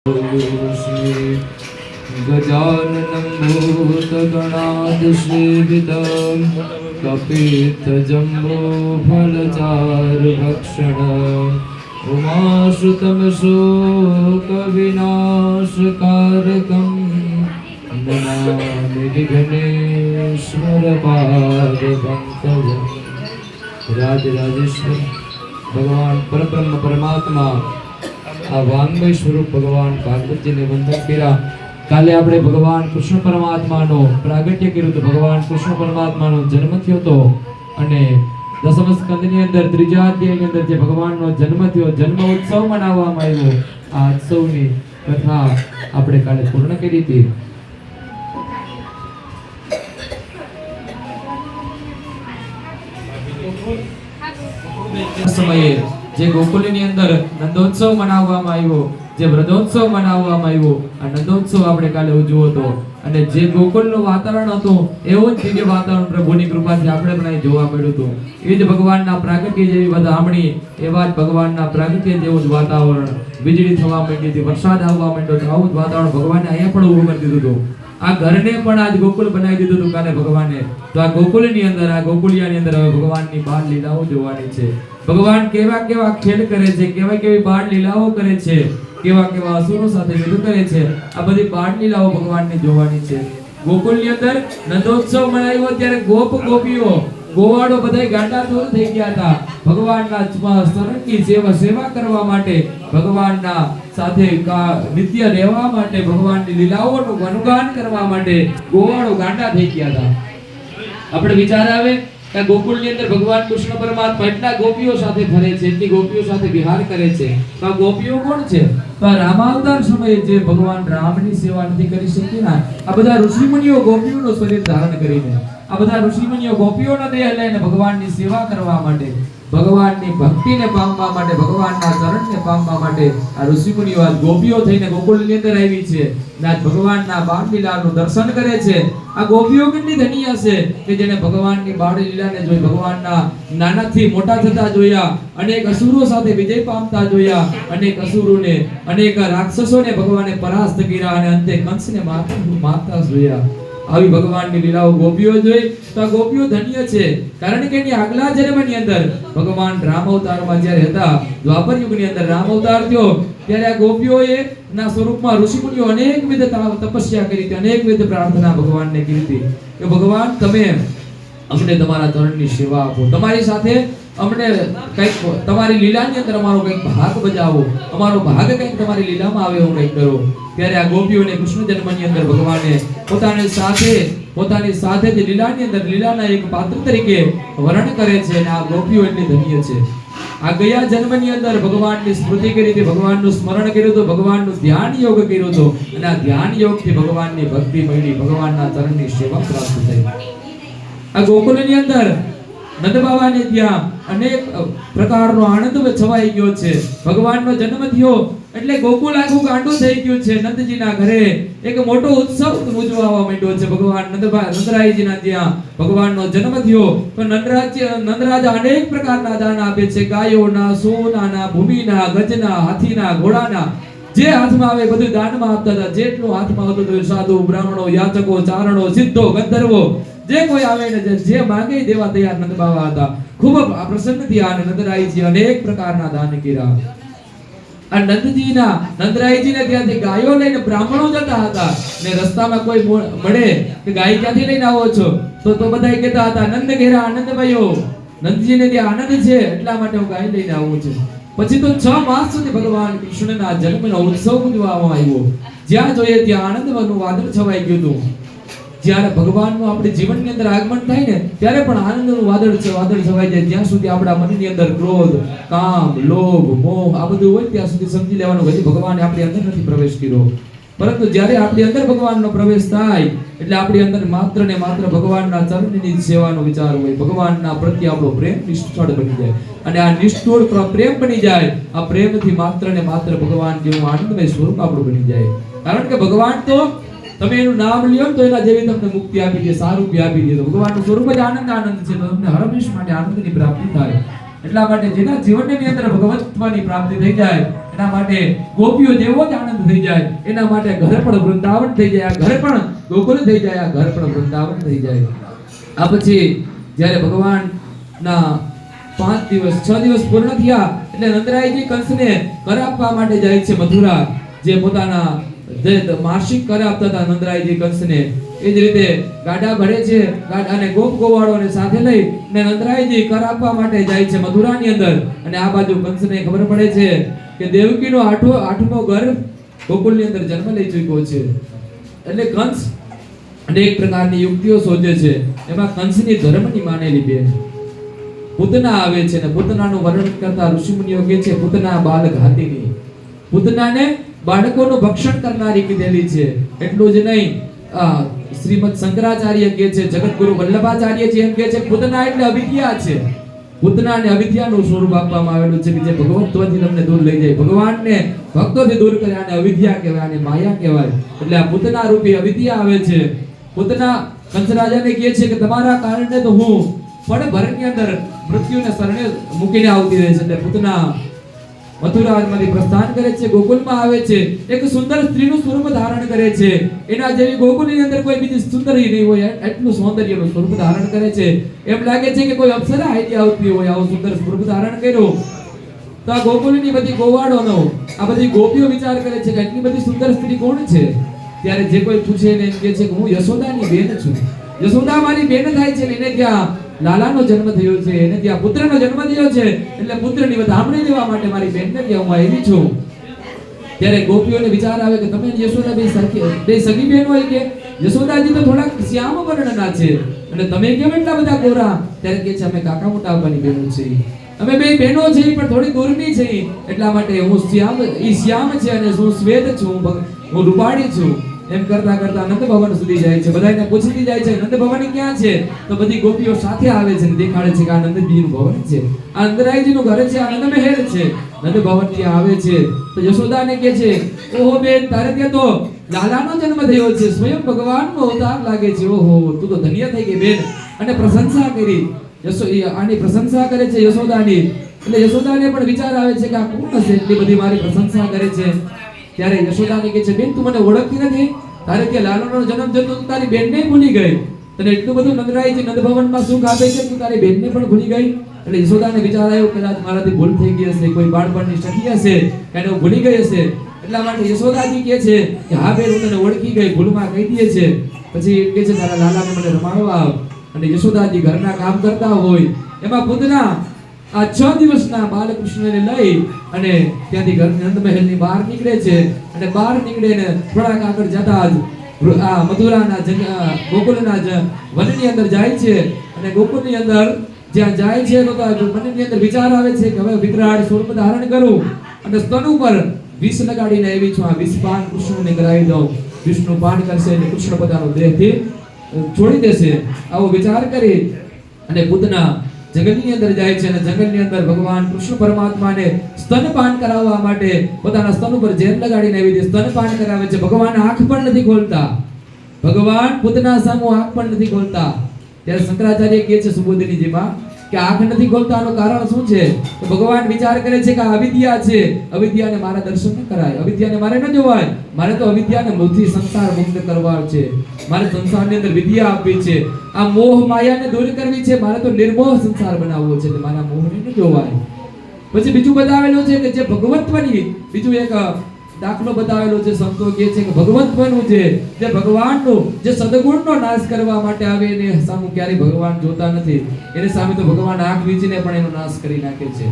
श्री गजाननं भूतगणादिसेवितं कपित्थजम्बूफलचारुभक्षणम् उमाश्रुतं शोकविनाशकारकं नमामि विघ्नेश्वरपादपङ्कजम्। राजराजेश्वर भगवान परब्रह्म परमात्मा आ वांग्मय स्वरूप भगवान पार्वती ने वंदन कर्या। काले આપણે ભગવાન કૃષ્ણ પરમાત્માનો પ્રાગટ્ય કર્યું તો ભગવાન કૃષ્ણ પરમાત્માનો જન્મ થયો તો અને દસમ સ્કંદની અંદર ત્રીજા અધ્યાયની અંદર જે ભગવાનનો જન્મ થયો જન્મ ઉત્સવ મનાવવામાં આવ્યો આ ઉત્સવની કથા આપણે કાલે પૂર્ણ કરી હતી। સમયે જે ગોકુલની અંદર નંદોત્સવ મનાવવામાં આવ્યો જે વ્રજોત્સવ મનાવવામાં આવ્યો આ નંદોત્સવ આપણે કાલે ઉજવ્યો હતો અને જે ગોકુલનું વાતાવરણ હતું એવું જ દિવ્ય વાતાવરણ પ્રભુની કૃપાથી આપણે પણ અહીં જોવા મળ્યું હતું। એ જ ભગવાનના પ્રાગટ્ય જેવી વધામણી એવા જ ભગવાનના પ્રાગટ્ય જેવું જ વાતાવરણ વીજળી થવા માંડી હતી વરસાદ આવવા માંડ્યો તો આવું જ વાતાવરણ ભગવાને અહીંયા પણ ઊભું કરી દીધું હતું। આ ઘરને પણ આજ ગોકુલ બનાવી દીધું હતું કાલે ભગવાને। તો આ ગોકુલની અંદર આ ગોકુલિયાની અંદર હવે ભગવાનની બાળ લીલાઓ જોવાની છે। ભગવાન કેવા કેવા ખેલ કરે છે કેવા કેવી બાળ લીલાઓ કરે છે કેવા કેવા અસુરો સાથે યુદ્ધ કરે છે આ બધી બાળ લીલાઓ ભગવાનની જોવાની છે। ગોકુલની અંદર નંદોત્સવ મનાવ્યો ત્યારે ગોપ ગોપીઓ ગોવાળો બધાય ગાંડા થોર થઈ ગયા હતા ભગવાનના શરણની સેવા કરવા માટે ભગવાનના સાથે નિત્ય રહેવા માટે ભગવાનની લીલાઓનું ગુણગાન કરવા માટે ગોવાળો ગાંડા થઈ ગયા હતા। આપણે વિચાર આવે કે ગોકુળની અંદર ભગવાન કૃષ્ણ પરમાત્મા એટલા ગોપીઓ સાથે ફરે છે એટલી ગોપીઓ સાથે વિહાર કરે છે તો આ ગોપીઓ કોણ છે? તો રામાવતાર સમયે જે ભગવાન રામની સેવા નથી કરી શક્યા આ બધા ઋષિમુનિઓ ગોપીઓનું શરીર ધારણ કરીને આ બધા ઋષિમુનિઓ ગોપીઓનો દેહ લઈને ભગવાનની સેવા કરવા માટે ભગવાનની ભક્તિને પામવા માટે ભગવાનના ચરણને પામવા માટે આ ઋષિમુનિઓ આ ગોપીઓ થઈને ગોકુળની અંદર આવી છે અને ભગવાનના બાળ લીલાનું દર્શન કરે છે। આ ગોપીઓ કેટલી ધન્ય હશે કે જેને ભગવાનની બાળ લીલાને જોઈ ભગવાનના નાનાથી મોટા થતા જોયા અનેક અસુરો સાથે વિજય પામતા જોયા અનેક અસુરોને અનેક રાક્ષસોને ભગવાને પરાસ્ત કર્યા અને અંતે કંસને મારતા જોયા। આવી ભગવાનની લીલાઓ ગોપીઓ જોઈ તો આ ગોપીઓ ધન્ય છે કારણ કે એની આગલા જન્મની અંદર ભગવાન રામ અવતારમાં જ્યારે હતા દ્વાપર યુગની અંદર રામ અવતાર થયો ત્યારે આ ગોપીઓએ ના સ્વરૂપમાં ઋષિમુનિઓ અનેકવિધ તપસ્યા કરી હતી અનેકવિધ પ્રાર્થના ભગવાનને કરી હતી કે ભગવાન તમે અમને તમારા ચરણની સેવા આપો તમારી સાથે અમને કંઈક તમારી લીલાની અંદર અમારો કંઈક ભાગ બજાવો અમારો ભાગ કંઈક તમારી લીલામાં આવે એવું કંઈક કરો। ત્યારે આ ગોપીઓને કૃષ્ણ જન્મની અંદર ભગવાને પોતાની સાથે જે લીલાની અંદર લીલાના એક પાત્ર તરીકે વર્ણન કરે છે અને આ ગોપીઓ એટલી ધન્ય છે। આ ગયા જન્મની અંદર ભગવાનની સ્મૃતિ કરી હતી ભગવાનનું સ્મરણ કર્યું હતું ભગવાનનું ધ્યાન યોગ કર્યો હતો અને આ ધ્યાન યોગથી ભગવાનની ભક્તિ મળી ભગવાનના ચરણની સેવા પ્રાપ્ત થઈ। આ ગોકુલની અંદર નંદ બાબાને ત્યાં અનેક પ્રકારનો આનંદ છવાઈ ગયો છે ભગવાનનો જન્મ થયો એટલે ગોકુલ આખું ગાંડું થઈ ગયું છે। નંદજીના ઘરે એક મોટો ઉત્સવ ઉજવવા માંડ્યો છે ભગવાન નંદરાયજીના ત્યાં ભગવાનનો જન્મ થયો તો નંદરાજા અનેક પ્રકારના દાન આપે છે ગાયોના સોનાના ભૂમિના ગજના હાથીના ઘોડાના જે હાથમાં આવે બધું દાનમાં આપતા હતા જેટલું હાથમાં હતું તો સાધુ બ્રાહ્મણો યાચકો ચારણો સિદ્ધો ગંધર્વો જે કોઈ આવે ને જે માંગે દેવા તૈયાર નંદ બાબા હતા। ખૂબ પ્રસન્ન થયા અને નંદરાયજી અનેક પ્રકારના દાન કર્યા। આ નંદરાયજીને ત્યાંથી ગાયો લઈને બ્રાહ્મણો જતા હતા ને રસ્તામાં કોઈ મળે કે ગાય ક્યાંથી લઈને આવો છો તો બધાય કહેતા હતા નંદ ઘેરા આનંદ ભયો નંદજીને ત્યાં આનંદ છે એટલા માટે હું ગાય લઈને આવું છું। પછી તો 6 માસ સુધી ભગવાન કૃષ્ણના જન્મનો ઉત્સવ ઉજવવામાં આવ્યો જ્યાં જોઈએ ત્યાં આનંદનું વાદળ છવાઈ ગયું હતું। જ્યારે ભગવાનનું આપણે જીવનની અંદર આગમન થાય ને ત્યારે પણ આનંદનું વાદળ છવાઈ જાય જ્યાં સુધી આપણા મનની અંદર ક્રોધ કામ લોભ મોહ આ બધું હોય ત્યાં સુધી સમજી લેવાનું કે ભગવાને આપણી અંદર નથી પ્રવેશ કર્યો પરંતુ જ્યારે આપણી અંદર ભગવાનનો પ્રવેશ થાય એટલે આપણી અંદર માત્ર ને માત્ર ભગવાનના ચરણની સેવાનો વિચાર હોય ભગવાનના પ્રત્યે આપણો પ્રેમ નિષ્ઠળ બની જાય અને આ નિષ્ઠળ પ્રેમ બની જાય આ પ્રેમથી માત્ર ને માત્ર ભગવાન જેવું આનંદમય સ્વરૂપ આપણું બની જાય કારણ કે ભગવાન તો તમે એનું નામ લ્યો તો એના જેવી તમને મુક્તિ આપી દે સારું આપી દે તો ભગવાનનું સ્વરૂપ જ આનંદ છે તો તમને હરમેશ માટે આનંદની પ્રાપ્તિ થાય। એટલા માટે જેના જીવનની અંદર ભગવત્વની પ્રાપ્તિ થઈ જાય એના માટે ગોપીઓ જેવો જ આનંદ થઈ જાય, એના માટે ઘર પણ વૃંદાવન થઈ જાય, આ ઘર પણ ગોકુળ થઈ જાય, આ ઘર પણ વૃંદાવન થઈ જાય. આ પછી જ્યારે ભગવાનના 5 દિવસ 6 દિવસ પૂર્ણ થયા એટલે નંદરાયજી કંસને કર આપવા માટે જાય છે મથુરા. જે પોતાના જે માસિક કર આપતા હતા નંદરાયજી કંસને, એ જ રીતે ગાડા ભરે છે, અને ગોપ ગોવાળોને સાથે લઈ ને નંદરાયજી કર આપવા માટે જાય છે મથુરાની અંદર. અને આ બાજુ કંસને ખબર પડે છે કે દેવકીનો આઠમો ગર્ભ ગોકુળની અંદર જન્મ લઈ ચૂક્યો છે. એટલે કંસ અનેક પ્રકારની યુક્તિઓ શોધે છે. એમાં કંસની ધર્મની માનેલી બેન પૂતના આવે છે, ને પૂતનાનું વર્ણન કરતા ઋષિમુનિઓ કહે છે પૂતના બાલ ઘાતીની, પૂતનાને બાળકોનું ભક્ષણ કરનારી કીધેલી છે. એટલું જ નહીં, શ્રીમદ શંકરાચાર્ય કહે છે, જગતગુરુ વલ્લભાચાર્યજી એમ કહે છે પૂતના એટલે અવિદ્યા છે. પૂતનાને અવિદ્યાનું સ્વરૂપ આપવામાં આવેલું છે કે જે ભગવત્વથી તમને દૂર લઈ જાય, ભગવાનને ભક્તોથી દૂર કરે. આને અવિદ્યા કહેવાય, આને માયા કહેવાય. એટલે આ પૂતના રૂપી અવિદ્યા આવે છે. પૂતના કંસ રાજાને કહે છે કે તમારા કારણે તો હું પણ ભરતની અંદર મૃત્યુને શરણે મૂકીને આવતી રહે છે. એટલે પૂતના મથુરામાંથી પ્રસ્થાન કરે છે, ગોકુળમાં આવે છે, એક સુંદર સ્ત્રીનું સ્વરૂપ ધારણ કરે છે. એના જેવી ગોકુળની અંદર કોઈ બીજી સુંદરી નહીં હોય, એટલું સૌંદર્યનું સ્વરૂપ ધારણ કરે છે. એમ લાગે છે કે કોઈ અપ્સરા આઈ આવતી હોય, આવું સુંદર સ્વરૂપ ધારણ કર્યું. તો આ ગોકુળની બધી ગોવાળોનો, આ બધી ગોપીઓ વિચાર કરે છે કે એટલી બધી સુંદર સ્ત્રી કોણ છે? ત્યારે જે કોઈ પૂછે એને એમ કહે છે કે હું યશોદાની બેન છું, યશોદા મારી બેન થાય છે. એને ત્યાં લાલાનો જન્મ થયો છે, એને ત્યાં પુત્રનો જન્મ થયો છે, એટલે પુત્રની વધામણી લેવા માટે મારી બેનને ત્યાં હું આવી છું. ત્યારે ગોપીઓને વિચાર આવે કે તમે યશોદા બે સગી બેન હોય કે? યશોદાજી તો થોડાક શ્યામ વર્ણના છે, અને તમે કેમ એટલા બધા ગોરા? ત્યારે કહે છે અમે કાકા મોટા આવવાની બહેનો છીએ, અમે બે બહેનો છીએ પણ થોડી દૂરની છીએ, એટલા માટે હું શ્યામ, ઈ શ્યામ છે અને હું શ્વેત છું, હું રૂપાળી છું. એમ કરતા કરતા નંદ ભવન સુધી જાય છે. બધાને પૂછતી જાય છે નંદ ભવન ક્યાં છે? તો બધી ગોપીઓ સાથે આવે છે અને દેખાડે છે કે આ નંદજીનું ભવન છે, આ નંદરાયજીનું ઘર છે, આ નંદ મહેલ છે. નંદ ભવન ત્યાં આવે છે તો યશોદાને કહે છે ઓહો બેન, તારે ત્યાં તો લાલાનો જન્મ થયો છે, સ્વયં ભગવાનનો અવતાર લાગે છે. ઓહો, તું તો ધન્ય થઈ ગઈ બેન. અને પ્રશંસા કરી, આની પ્રશંસા કરે છે યશોદાની. એટલે યશોદાને પણ વિચાર આવે છે કે આ કોણ હશે એટલી બધી મારી પ્રશંસા કરે છે. ત્યારે યશોદાને કહે છે બેન તું મને ઓળખતી નથી? તારે ત્યાં લાલાનો જન્મ થયો તો તારી બેનને ભૂલી ગઈ. તને એટલું બધું નંદરાયજી નંદ ભવનમાં સુખ આપે છે, તું તારી બેનને પણ ભૂલી ગઈ. એટલે યશોદાને વિચાર આવ્યો કદાચ મારાથી ભૂલ થઈ ગઈ હશે, કોઈ બાળપણની સખી હશે, એને હું ભૂલી ગઈ હશે. એટલા માટે યશોદાજી કહે છે કે હા બેન, હું તને ઓળખી ગઈ, ભૂલમાં કહી દે છે. પછી કહે છે તારા લાલાને મને રમાડવા આવ. અને યશોદાજી ઘરના કામ કરતા હોય એમાં પૂતના આ 6 દિવસના બાલકૃષ્ણને લઈ અને ત્યાંથી ઘર નંદ મહેલની બહાર નીકળે છે. અને બહાર નીકળીને થોડાક આગળ જતા જ આ મથુરાના ગોકુળના વનની અંદર જાય છે. અને ગોકુળની અંદર જ્યાં જાય છે તો વનની અંદર વિચાર આવે છે કે હવે વિકરાળ સ્વરૂપ ધારણ કરું અને સ્તન ઉપર વિષ લગાડીને આવી છું, આ વિષ પાન કૃષ્ણને કરાવી દઉં, વિષ્ણુ પાન કરશે અને કૃષ્ણ પોતાનો દેહથી છોડી દેશે. આવો વિચાર કરી અને પૂતના જંગલની અંદર જાય છે. અને જંગલની અંદર ભગવાન કૃષ્ણ પરમાત્માને સ્તનપાન કરાવવા માટે પોતાના સ્તન ઉપર ઝેર લગાડીને આવી દે, સ્તનપાન કરાવે છે. ભગવાન આંખ પણ નથી ખોલતા, ભગવાન પૂતના સામુ આંખ પણ નથી ખોલતા. ત્યારે શંકરાચાર્ય કહે છે સુબોધિનીજીમાં કે આંખ નથી ખોલતા આનું કારણ શું છે? તો ભગવાન વિચાર કરે છે કે આ અવિદ્યા છે, અવિદ્યાને મારા દર્શન ન કરાય, અવિદ્યાને મારે ન જોવાય, મારે તો અવિદ્યાને મૂળથી સંસાર મુક્ત કરવા છે, મારે સંસારની અંદર વિદ્યા આપવી છે, આ મોહ માયાને દૂર કરવી છે, મારે તો નિર્મોહ સંસાર બનાવવો છે, મારા મોહને ન જોવાય. પછી બીજું બતાવેલું છે કે જે ભગવત્વની બીજું એક દાખલો બતાવેલો છે. સંતો કહે છે કે ભગવત્વનું છે, જે ભગવાનનો જે સદગુણનો નાશ કરવા માટે આવે એને સામે ક્યારે ભગવાન જોતા નથી, એને સામે તો ભગવાન આંખ વીંચીને પણ એનો નાશ કરી નાખે છે.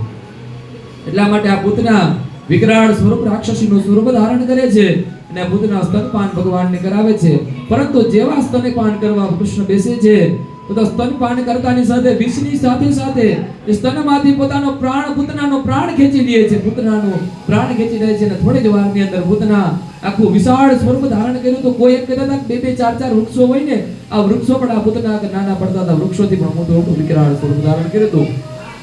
એટલા માટે આ પૂતના વિકરાળ સ્વરૂપ રાક્ષસીનું સ્વરૂપ ધારણ કરે છે અને પૂતના સ્તનપાન ભગવાનને કરાવે છે. પરંતુ જેવા સ્તનપાન કરવા કૃષ્ણ બેસે છે તો સ્તનપાન કરતાની સાથે વિષની સાથે સાથે સ્તનમાંથી પોતાનો પ્રાણ, પૂતનાનો પ્રાણ ખેંચી લે છે, પૂતનાનો પ્રાણ ખેંચી લે છે. અને થોડી જ વારની અંદર પૂતના આખું વિશાળ સ્વરૂપ ધારણ કર્યું. તો કોઈ એમ કહેતા હતા 2-2, 4-4 વૃક્ષો હોય ને, આ વૃક્ષો પણ આ પૂતના નાના પડતા હતા, વૃક્ષોથી પણ મોટું વિકરાળ સ્વરૂપ ધારણ કર્યું હતું.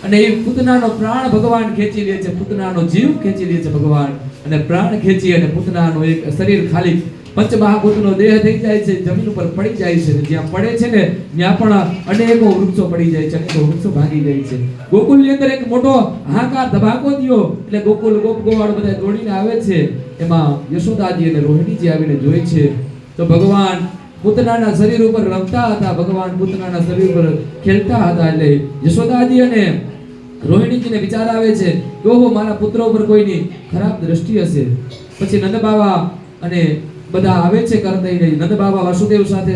અને એ પૂતનાનો પ્રાણ ભગવાન ખેંચી લે છે, પૂતનાનો જીવ ખેંચી લે છે ભગવાન, અને પ્રાણ ખેંચી અને પૂતનાનો એક શરીર ખાલી પંચમહાભૂતનો દેહ થઈ જાય છે, જમીન ઉપર પડી જાય છે, જ્યાં પડે છે ને ત્યાં પણ અનેકો વૃક્ષો પડી જાય છે, અનેકો વૃક્ષો ભાગી જાય છે. ગોકુળની અંદર એક મોટો હાહાકાર ધબાકો થયો એટલે ગોકુળ ગોપ ગોવાળ બધા દોડીને આવે છે. એમાં યશોદાજી અને રોહિણીજી આવીને જોઈ છે તો ભગવાન પૂતનાના શરીર ઉપર રમતા હતા, ભગવાન પૂતનાના શરીર ઉપર ખેલતા હતા. એટલે યશોદાજી અને રોહિણીજીને વિચાર આવે છે કે ઓહો, મારા પુત્ર ઉપર કોઈની ખરાબ દ્રષ્ટિ હશે. પછી નંદ બાવા અને બધા આવે છે કરદઈને. નંદ બાવા વાસુદેવ સાથે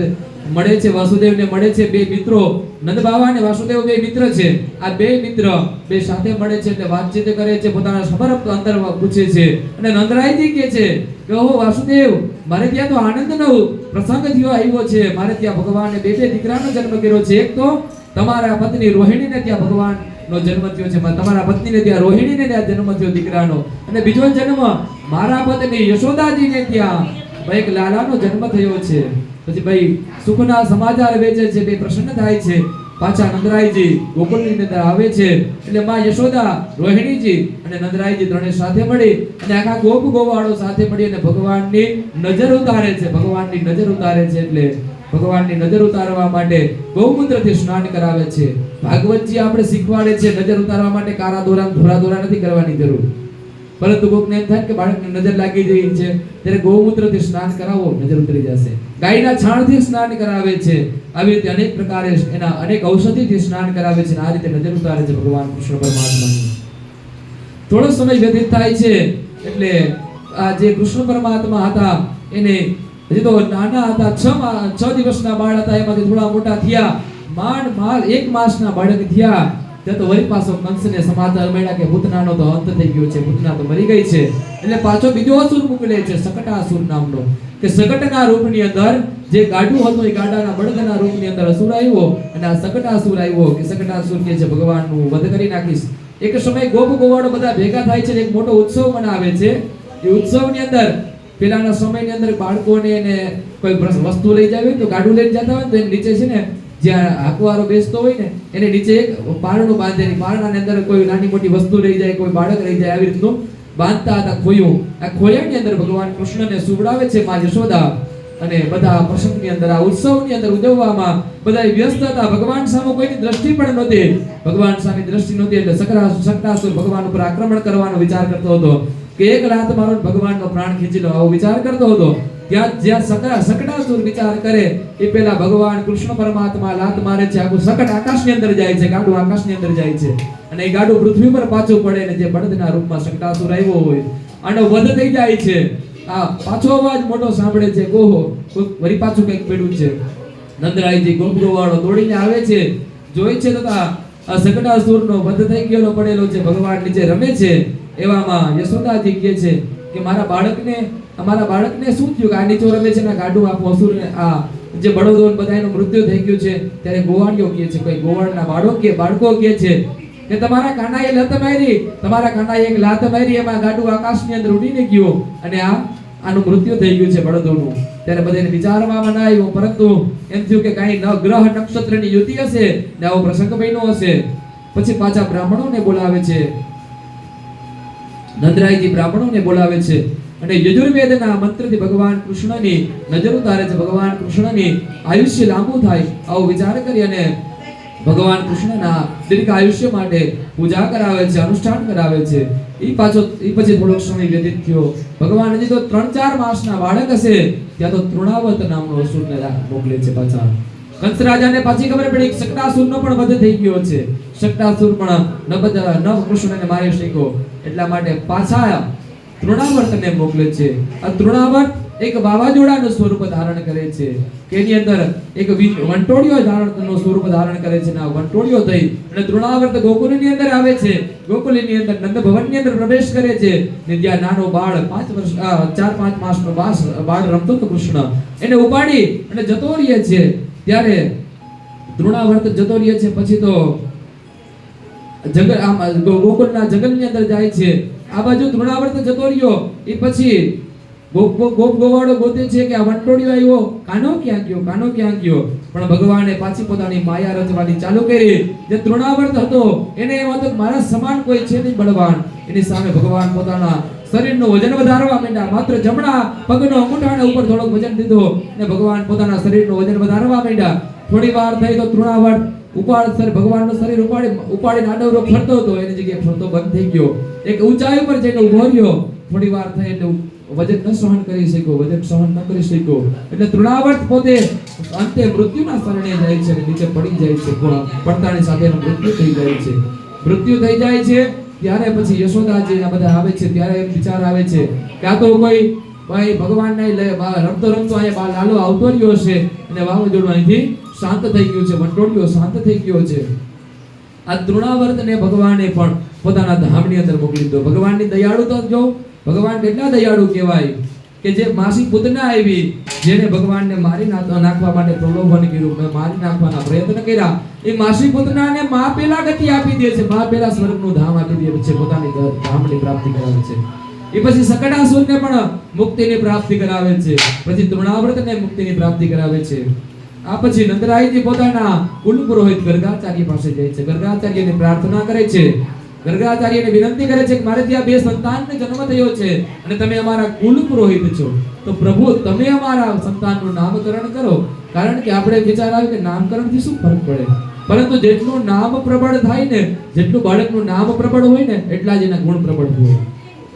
મળે છે, વાસુદેવને મળે છે. બે મિત્રો, નંદ બાવા અને વાસુદેવ બે મિત્ર છે. આ બે મિત્ર બે સાથે મળે છે એટલે વાતચીત કરે છે, પોતાના સમર્પ અંતર પૂછે છે. અને નંદરાયજી કહે છે કે ઓહો વાસુદેવ, મારે ત્યાં તો આનંદનો પ્રસંગ થયો આવ્યો છે. મારે ત્યાં ભગવાને બે દીકરાનો જન્મ કર્યો છે. એક તો તમારા પત્ની રોહિણીને ત્યાં ભગવાન નો જન્મ થયો છે, તમારા પત્નીને ત્યાં રોહિણીને ત્યાં જન્મ થયો દીકરાનો. અને બીજો જન્મ મારા પત્ની યશોદાજીને ત્યાં એક લાલાનો જન્મ થયો છે. પછી ભાઈ સુખના સમાચાર વેચે છે, બે પ્રસન્ન થાય છે. પાછા નંદરાયજી ગોકુળની અંદર આવે છે એટલે માં યશોદા, રોહિણીજી અને નંદરાયજી ત્રણે સાથે મળી અને આખા ગોપ ગોવાળો સાથે મળી અને ભગવાનની નજર ઉતારે છે. ભગવાનની નજર ઉતારે છે એટલે ભગવાનની નજર ઉતારવા માટે ગૌમૂત્રથી સ્નાન કરાવે છે. ભાગવતજી આપણે શીખવાડે છે નજર ઉતારવા માટે કાળા દોરા ધોળા દોરા નથી કરવાની જરૂર, પરંતુ કોકને એમ થાય કે બાળકને નજર લાગી ગઈ છે ત્યારે ગૌમૂત્રથી સ્નાન કરાવો, નજર ઉતરી જશે. ગાયના છાણથી સ્નાન કરાવે છે. આવી રીતે અનેક પ્રકારે એના અનેક ઔષધિથી સ્નાન કરાવે છે. આ રીતે નજર ઉતારે છે ભગવાન કૃષ્ણ પરમાત્માની. થોડો સમય વ્યતીત થાય છે એટલે આ જે કૃષ્ણ પરમાત્મા હતા એને હજી તો નાના હતા, 6 દિવસના બાળ હતા, એમાંથી થોડા મોટા થયા. માંડ 1 માસના બાળક થયા તે તો વળી પાછો કંસને સમાચાર મળ્યા કે પૂતનાનો તો અંત થઈ ગયો છે, પૂતના તો મરી ગઈ છે. એટલે પાછો બીજો અસુર મોકલે છે, શકટાસુર નામનો, કે શકટના રૂપની અંદર જે ગાડું હતું એ ગાડાના બળદના રૂપની અંદર અસુર આવ્યો અને આ શકટાસુર આવ્યો કે શકટાસુર કે છે ભગવાનનું વધ કરી નાખીશ. એક સમય ગોપ ગોવાળો બધા ભેગા થાય છે, એક મોટો ઉત્સવ મનાવે છે. એ ઉત્સવની અંદર પેલાના સમયની અંદર બાળકોને ને કોઈ વસ્તુ લઈ જાય તો ગાડું લઈને જતા હોય તો એની નીચે છે ને જ્યાં હાકવારો બેસતો હોય ને એને નીચે એક પારણું બાંધેલી, પારણાની અંદર કોઈ નાની મોટી વસ્તુ લઈ જાય, કોઈ બાળક લઈ જાય, આવી રીતનું બાંધતા હતા ખોયું. આ ખોયાની અંદર ભગવાન કૃષ્ણને સુવડાવે છે માં યશોદા. અને બધા પ્રસંગની અંદર આ ઉત્સવની અંદર ઉજવવામાં બધા વ્યસ્ત હતા. ભગવાન સામે કોઈની દ્રષ્ટિ પણ નહોતી, ભગવાન સામે દ્રષ્ટિ નહોતી એટલે શકટાસુર ભગવાન ઉપર આક્રમણ કરવાનો વિચાર કરતો હતો કે એક લાત મારો ભગવાનનો પ્રાણ ખેંચી લો, આવો વિચાર કરતો હતો. જ્યાં શકટાસુર વિચાર કરે એ પહેલા ભગવાન કૃષ્ણ પરમાત્મા લાત મારે છે. આખું શકટ આકાશની અંદર જાય છે, ગાડું આકાશની અંદર જાય છે અને એ ગાડું પૃથ્વી પર પાછું પડે ને જે બળદના રૂપમાં શકટાસુર આવ્યો હોય આનો વધ થઈ જાય છે. આ પાછો અવાજ મોટો સાંભળે છે, ગોહો વળી પાછું કંઈક પડ્યું છે. નંદરાયજી ગોપ ગોવાળો દોડીને આવે છે, જોઈ છે તો આ શકટાસુરનો વધ થઈ ગયેલો પડેલો છે, ભગવાન નીચે રમે છે. એવામાં યશોદાજી કહે છે કે મારા બાળકને શું થયું કે આ નીચે રમે છે ને ગાડું આ અસુરને આ જે બળદો બધાનું મૃત્યુ થઈ ગયું છે. ત્યારે ગોવાળીઓ કહે છે, કોઈ ગોવાળના બાળકો કહે છે કે તમારા કાનાએ લત મારી, તમારા કાનાએ એક લાત મારી, એમાં ગાડું આકાશની અંદર ઉડીને ગયું અને આનું મૃત્યુ થઈ ગયું છે બળદોનું. ત્યારે બધાને વિચારવામાં ના આવ્યું, પરંતુ એમ થયું કે કાંઈ ગ્રહ નક્ષત્રની યુતિ હશે ને આવો પ્રસંગ બન્યો હશે. પછી પાછા બ્રાહ્મણોને બોલાવે છે, નંદરાયજી બ્રાહ્મણોને બોલાવે છે અને યજુર્વેદના મંત્રથી ભગવાન કૃષ્ણની નજર ઉતારે છે, ભગવાન કૃષ્ણની આયુષ્ય લાંબુ થાય આવો વિચાર કરી અને ભગવાન કૃષ્ણના દીર્ઘ આયુષ્ય માટે પૂજા કરાવે છે, અનુષ્ઠાન કરાવે છે. એ પછી થોડોક સમય વ્યતીત થયો. ભગવાન હજી તો 3-4 માસના બાળક હશે ત્યાં તો તૃણાવત નામનો અસુરને મોકલે છે. પાછા કંસ રાજાને પાછી ખબર પડી શકટાસુરનો પણ વધ થઈ ગયો છે. શકટાસુર પણ નવ કૃષ્ણને મારી શક્યો, એટલા માટે પાછા તૃણાવર્તને મોકલે છે. આ તૃણાવર્ત એક વાવાઝોડાનું સ્વરૂપ ધારણ કરે છે કે એની અંદર એક વંટોળિયો સ્વરૂપ ધારણ કરે છે. આ વંટોળિયો થઈ અને તૃણાવર્ત ગોકુળની અંદર આવે છે. ગોકુળની અંદર નંદ ભવનની અંદર પ્રવેશ કરે છે ને ત્યાં નાનો બાળ 4-5 માસનો બાળ રમતો હતો કૃષ્ણ, એને ઉપાડી અને જતો રહે છે. ત્યારે તૃણાવર્ત જતો રહે છે. પછી તો ગોકુળના જંગલની અંદર જાય છે. આ બાજુ તૃણાવર્ત જતો રહ્યો એ પછી ગોપ ગોવાળો ગોતે છે કે આ વંટોળિયો આવ્યો, કાનો ક્યાં ગયો. પણ ભગવાને પાછી પોતાની માયા રચવાની ચાલુ કરી. જે તૃણાવર્ત હતો એને એમ હતું મારા સમાન કોઈ છે નહીં બળવાન, એની સામે ભગવાન પોતાના શરીરનું વજન વધારવા માંડ્યા. માત્ર જમણા પગનો અંગૂઠાને ઉપર થોડોક વજન દીધો અને ભગવાન પોતાના શરીરનું વજન વધારવા માંડ્યા. થોડી વાર થઈ તો તૃણાવર્ત ભગવાનનું શરીર ઉપાડીને આડો ફરતો હતો, એની જગ્યાએ ફરતો બંધ થઈ ગયો. એક ઊંચાઈ ઉપર જઈને ઉભો રહ્યો. થોડી વાર થઈ એટલે વજન ન સહન કરી શક્યો, વજન સહન ન કરી શક્યો એટલે તૃણાવર્ત પોતે અંતે મૃત્યુના શરણે જાય છે અને નીચે પડી જાય છે. પડતાની સાથે એનું મૃત્યુ થઈ જાય છે. મૃત્યુ થઈ જાય છે ત્યારે પછી યશોદાજી આ બધા આવે છે ત્યારે એમ વિચાર આવે છે કે આ તો કોઈ ભાઈ ભગવાનને રમતો રમતો અહીંયા લાલો આવતો રહ્યો છે અને વાવાઝોડું અહીંથી શાંત થઈ ગયું છે, વંટોળિયો શાંત થઈ ગયો છે. આ તૃણાવર્તને ભગવાને પણ પોતાના ધામની અંદર મોકલી દીધો. ભગવાનની દયાળુતા જો, ભગવાન કેટલા દયાળુ કહેવાય કે જે માસી પૂતના આવી, જેને ભગવાનને મારી નાખવા માટે પ્રલોભન કર્યું, મારી નાખવાના પ્રયત્ન કર્યા, એ માસી પૂતનાને માં પેલા ગતિ આપી દે છે, માં પેલા સ્વર્ગનું ધામ આપી દે છે, પોતાની ધામની પ્રાપ્તિ કરાવે છે. એ પછી સકડાસુરને પણ મુક્તિની પ્રાપ્તિ કરાવે છે, પછી તૃણાવર્તને મુક્તિની પ્રાપ્તિ કરાવે છે. આ પછી નંદરાયજી પોતાના કુલ પુરોહિત ગર્ગાચાર્ય પાસે જાય છે, ગર્ગાચાર્યને પ્રાર્થના કરે છે, ગર્ગાચાર્યને વિનંતી કરે છે કે મારે ત્યાં બે સંતાનનો જન્મ થયો છે અને તમે અમારા કુલ પુરોહિત છો, તો પ્રભુ તમે અમારા સંતાનનું નામકરણ કરો. કારણ કે આપણે વિચાર આવે કે નામકરણથી શું ફરક પડે, પરંતુ જેટલું નામ પ્રબળ થાય ને, જેટલું બાળકનું નામ પ્રબળ હોય ને, એટલા જ એના ગુણ પ્રબળ હોય.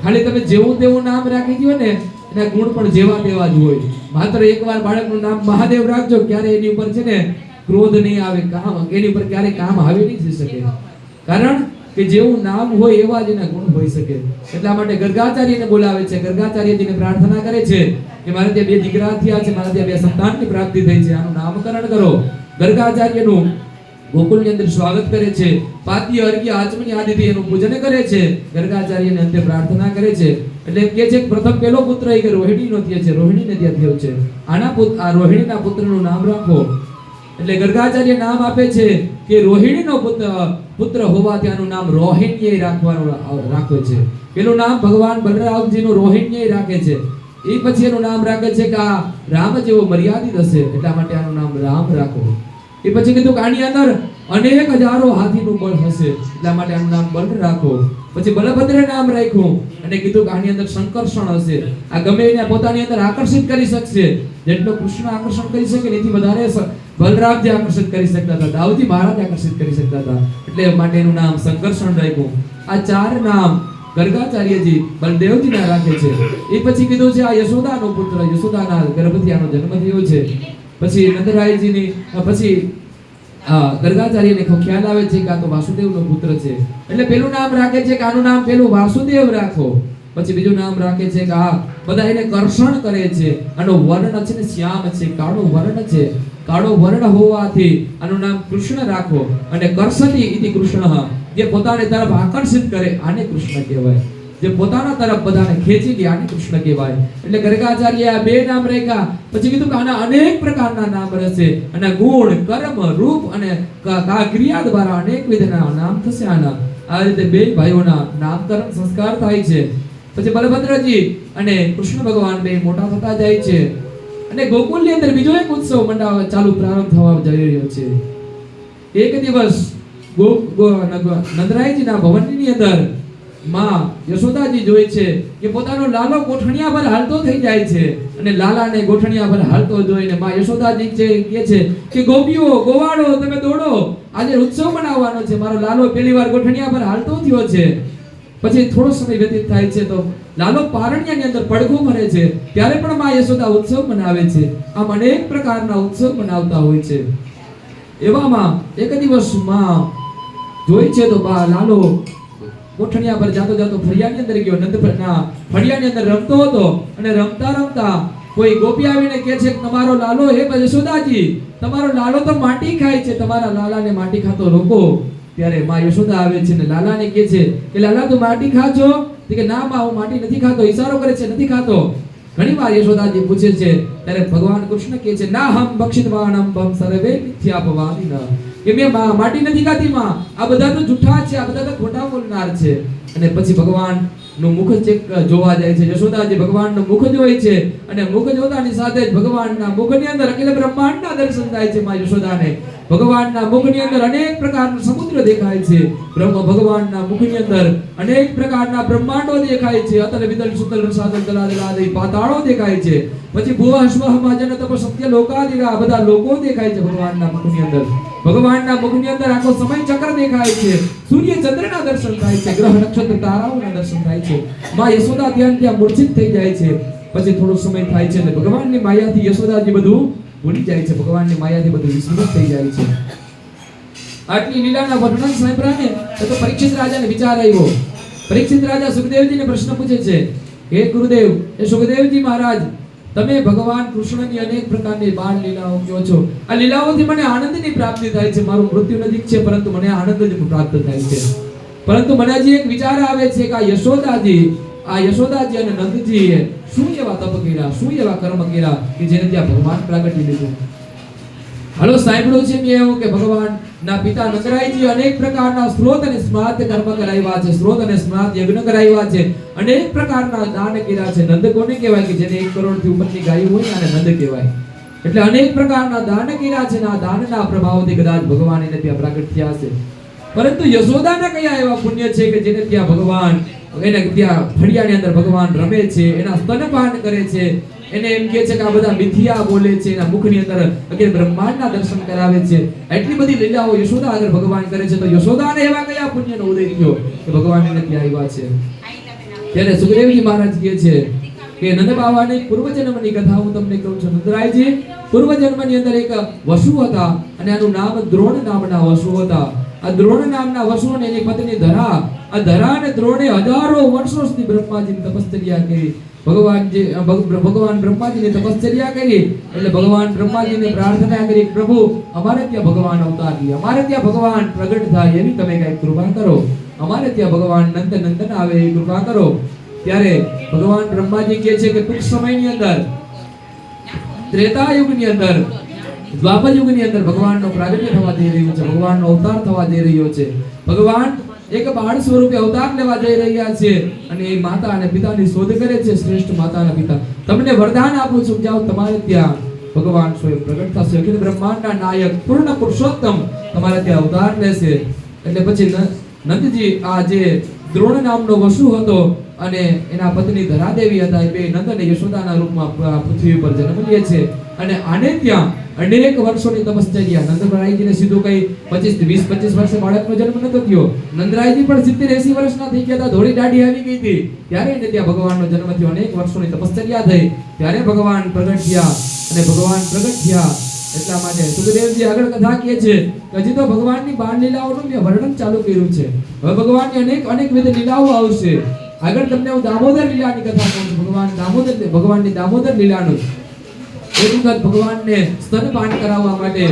ખાલી તમે જેવું તેવું નામ રાખી દો ને, એના ગુણ પણ જેવા તેવા જ હોય. માત્ર એકવાર બાળકનું નામ મહાદેવ રાખજો, ક્યારે એની ઉપર છે ને ક્રોધ નહીં આવે, એની ઉપર ક્યારે કામ આવી નહીં થઈ શકે. કારણ કે જેવું નામ હોય એવા જ એના ગુણ હોઈ શકે. એટલા માટે ગર્ગાચાર્યને બોલાવે છે, ગર્ગાચાર્યજીને પ્રાર્થના કરે છે કે મારે ત્યાં બે દીકરા થયા છે, મારે ત્યાં બે સંતાનની પ્રાપ્તિ થઈ છે, આનું નામકરણ કરો. ગર્ગાચાર્યનું ગોકુળની અંદર સ્વાગત કરે છે, પાદ્ય અર્ઘ્ય આચમની આદિથી એનું પૂજન કરે છે, ગર્ગાચાર્યને અંતે પ્રાર્થના કરે છે. એટલે એમ કહે છે કે પ્રથમ પહેલો પુત્ર એ રોહિણીનો થયો છે, રોહિણીને ત્યાં થયો છે, આ રોહિણીના પુત્રનું નામ રાખો. એટલે ગર્ગાચાર્ય નામ આપે છે કે રોહિણીનો પુત્ર હોવાથી આનું નામ રોહિણી રાખે છે. પેલું નામ ભગવાન બલરામજીનું રોહિણી રાખે છે. એ પછી એનું નામ રાખે છે કે આ રામ જેવો મર્યાદિત હશે, એટલા માટે આનું નામ રામ રાખો. એ પછી કીધું કે આની અંદર અનેક હજારો હાથીનું બળ હશે, એટલા માટે આનું નામ બલ રાખો. પછી બલભદ્ર નામ રાખ્યું અને કીધું કે આની અંદર સંકર્ષણ હશે, આ ગમે એને પોતાની અંદર આકર્ષિત કરી શકશે. જેટલો કૃષ્ણ આકર્ષણ કરી શકે એથી વધારે બલરામજી આકર્ષિત કરી શકતા હતા, દાઉજી મહારાજ આકર્ષિત કરી શકતા હતા, એટલે માટે એનું નામ સંકર્ષણ રાખ્યું. આ ચાર નામ ગર્ગાચાર્યજી બલદેવજીના રાખે છે. એ પછી કીધું છે આ યશોદાનો પુત્ર, યશોદાના ગર્ભથી આનો જન્મ થયો છે. પછી નંદરાયજીની પછી ગર્ગાચાર્યને ખ્યાલ આવે છે કે આ તો વાસુદેવનો પુત્ર છે, એટલે પેલું નામ રાખે છે કે આનું નામ પેલું વાસુદેવ રાખો. પછી બીજું નામ રાખે છે કે આ બધા એને કર્ષણ કરે છે, આનો વર્ણ છે ને શ્યામ છે, કાળો વર્ણ છે, કાળો વર્ણ હોવાથી આનું નામ કૃષ્ણ રાખો. અને કર્ષતી ઇતિ કૃષ્ણ, જે પોતાની તરફ આકર્ષિત કરે આને કૃષ્ણ કહેવાય, જે પોતાના તરફ બધાને ખેંચી લે આને કૃષ્ણ કહેવાય. એટલે ગર્ગાચાર્ય આ બે નામ રાખ્યા. પછી કીધું કે આના અનેક પ્રકારના નામ રહેશે અને ગુણ, કર્મ, રૂપ અને ક્રિયા દ્વારા અનેક વિધના નામ થશે આના. આ રીતે બે ભાઈઓના નામકરણ સંસ્કાર થાય છે. પછી બલભદ્રજી અને કૃષ્ણ ભગવાન બે મોટા થતા જાય છે અને ગોકુળની અંદર બીજો એક ઉત્સવ પ્રારંભ થવા જઈ રહ્યો છે. એક દિવસ નંદરાયજીના ભવનની અંદર માં યશોદાજી જોઈ છે કે પોતાનો લાલો ગોઠણિયા પર હાલતો થઈ જાય છે અને લાલાને ગોઠણિયા પર હાલતો જોઈને માં યશોદાજી કહે છે કે ગોપીઓ, ગોવાળો, તમે દોડો, આજે ઉત્સવ મનાવવાનો છે, મારો લાલો પહેલીવાર ગોઠણિયા પર હાલતો થયો છે. પછી થોડો સમય વ્યતીત થાય છે તો લાલો પારણ્યની અંદર પડઘો ભરે છે, ત્યારે પણ માં યશોદા ઉત્સવ મનાવે છે. આમ અનેક પ્રકારના ઉત્સવ મનાવતા હોય છે. એવામાં એક દિવસ માં જોઈ છે તો લાલો ગોઠણિયા પર જાતો જાતો ફળિયાની અંદર ગયો. નંદના ફળિયાની અંદર રમતો હતો અને રમતા રમતા કોઈ ગોપી આવીને કહે છે કે તમારો લાલો, હે યશોદાજી, તમારો લાલો તો માટી ખાય છે, તમારા લાલાને માટી ખાતો રોકો. ત્યારે માં યશોદા આવે છે અને લાલાને કહે છે કે લાલા તું માટી ખાજો? કે ના માં, હું માટી નથી ખાતો. ઈશારો કરે છે, નથી ખાતો. ઘણી વાર યશોદાજી પૂછે છે ત્યારે ભગવાન કૃષ્ણ કહે છે ના હમ ભક્ષિતવાનમ ભમ સર્વે મિથ્યાપવાદિન, કે મેં માટી નથી ખાતી માં, આ બધા તો જૂઠા છે, આ બધા તો ખોટા બોલનાર છે. અને પછી ભગવાન નું મુખ ચેક જોવા જાય છે. યશોદાજી ભગવાનનું મુખ જોઈ છે અને મુખ જોતાની સાથે જ ભગવાનના મુખની અંદર અખિલ બ્રહ્માંડના દર્શન થાય છે માં યશોદાને. ભગવાનના મુખની અંદર અનેક પ્રકારના સમુદ્ર દેખાય છે. ભગવાનના મુખની અંદર અનેક પ્રકારના બ્રહ્માંડો દેખાય છે. અતલ વિતલ સુતલ રસાતલ તલાદલાદિ પાતાળો દેખાય છે. પછી ભુવઃ સ્વઃ મહાજન તપ સત્ય લોકાદિરા બધા લોકો દેખાય છે ભગવાનના મુખની અંદર. ભગવાનના મુખની અંદર આખો સમય ચક્ર દેખાય છે. સૂર્ય ચંદ્રના દર્શન થાય છે. ગ્રહ નક્ષત્ર તારાઓના દર્શન થાય છે. માં યશોદા ત્યાં મૂર્છિત થઈ જાય છે. પછી થોડો સમય થાય છે અને ભગવાનની માયાથી યશોદાજી બધું ભૂલી જાય છે. ભગવાનની માયાથી બધું વિસ્મૃત થઈ જાય છે. આટલી લીલાના વર્ણન સાંભળ્યાને તો પરીક્ષિત રાજાને વિચાર આવ્યો. પરીક્ષિત રાજા સુખદેવજીને પ્રશ્ન પૂછે છે, હે ગુરુદેવ, એ સુખદેવજી મહારાજ, તમે ભગવાન કૃષ્ણની અનેક પ્રકારની બાળ લીલાઓ કહો છો. આ લીલાઓથી મને આનંદની પ્રાપ્તિ થાય છે. મારું મૃત્યુ નજીક છે, પરંતુ મને આનંદ જ પ્રાપ્ત થાય છે. પરંતુ મને હજી એક વિચાર આવે છે કે આ યશોદાજી અને નંદજીએ શું એવા તપ કર્યા, શું એવા કર્મ કર્યા કે જેને ત્યાં ભગવાન પ્રાગટ્ય લીધું. હાલો સાંભળ્યું છે મેં એવું કે ભગવાનના પિતા નંદરાયજી અનેક પ્રકારના સ્ત્રોત અને સ્માર્ત કર્મ કરાવ્યા છે. સ્ત્રોત અને સ્માર્ત યજ્ઞ કરાવ્યા છે. અનેક પ્રકારના દાન કર્યા છે. નંદ કોને કહેવાય કે જેને 1 કરોડથી ઉપરની ગાયો હોય આને નંદ કહેવાય. એટલે અનેક પ્રકારના દાન કર્યા છે. આ દાનના પ્રભાવથી કદાચ ભગવાન એને ત્યાં પ્રગટ થયા છે. પરંતુ યશોદાના કયા એવા પુણ્ય છે કે જેને ત્યાં ભગવાન એને ત્યાં ફળિયાની અંદર ભગવાન રમે છે, એના સ્તનપાન કરે છે, એને એમ કહે છે કે આ બધા મિથિયા બોલે છે, એના મુખની અંદર અગે બ્રહ્માંડના દર્શન કરાવે છે. એટલી બધી લીલાઓ યશોદા આગળ ભગવાન કરે છે. તો યશોદાને એવા કયા પુણ્યનો ઉદય થયો કે ભગવાન એને ત્યાં આવ્યા છે. ત્યારે સુખદેવજી મહારાજ કહે છે કે નંદ બાવાની પૂર્વજન્મની કથા હું તમને કહું છું. નંદરાયજી પૂર્વજન્મની અંદર એક વસુ હતા અને આનું નામ દ્રોણ નામના વસુ હતા. આ દ્રોણ નામના વસુ અને એની પત્ની ધરા, આ ધરા અને દ્રોણે હજારો વર્ષો સુધી બ્રહ્માજીની તપશ્ચર્યા કરી. ભગવાન બ્રહ્માજીની તપશ્ચર્યા કરી એટલે ભગવાન બ્રહ્માજીને પ્રાર્થના કરી, પ્રભુ અમારે ત્યાં ભગવાન અવતાર લે, અમારે ત્યાં ભગવાન પ્રગટ થાય એવી તમે કઈ કૃપા કરો, અમારે ત્યાં ભગવાન નંદન આવે એવી કૃપા કરો. ત્યારે ભગવાન બ્રહ્માજી કહે છે કે ટૂંક સમયની અંદર ત્રેતા યુગની અંદર દ્વાપર યુગની અંદર ભગવાનનો પ્રાગટ્ય થવા જઈ રહ્યું છે. ભગવાનનો અવતાર થવા જઈ રહ્યો છે. ભગવાન એક બાળ સ્વરૂપે અવતાર લેવા જઈ રહ્યા છે અને એ માતા અને પિતાની શોધ કરે છે. શ્રેષ્ઠ માતા અને પિતા, તમને વરદાન આપું છું, જાઓ તમારે ત્યાં ભગવાન સ્વયં પ્રગટ થશે. અખિલ બ્રહ્માંડના નાયક પૂર્ણ પુરુષોત્તમ તમારે ત્યાં અવતાર લેશે. એટલે પછી નંદજી આ જે દ્રોણ નામનો વસુ હતો અને એના પત્ની ધરાદેવી હતા, એ બે નંદ અને યશોદાના રૂપમાં પૃથ્વી પર જન્મ લે છે. અને આને ત્યાં અનેક વર્ષોની તપશ્ચર્યા. નંદરાયજીને સીધું કઈ 20-25 વર્ષે બાળકનો જન્મ નતો થયો. નંદરાયજી પણ 70-80 વર્ષના થઈ ગયા હતા, ધોળી દાઢી આવી ગઈ હતી. ત્યારે એને ત્યાં ભગવાનનો જન્મ થયો. અનેક વર્ષોની તપશ્ચર્યા થઈ ત્યારે ભગવાન પ્રગટ થયા. અને ભગવાન પ્રગટ થયા એટલા માટે સુખદેવજી આગળ કથા કહે છે કે હજી તો ભગવાનની બાળ લીલાઓનું મેં વર્ણન ચાલુ કર્યું છે. હવે ભગવાનની અનેક વિધ લીલાઓ આવશે. આગળ તમને હું દામોદર લીલાની કથા કહું છું. ભગવાનની દામોદર લીલાનું એક વખત ભગવાનને સ્તનપાન કરાવવા માટે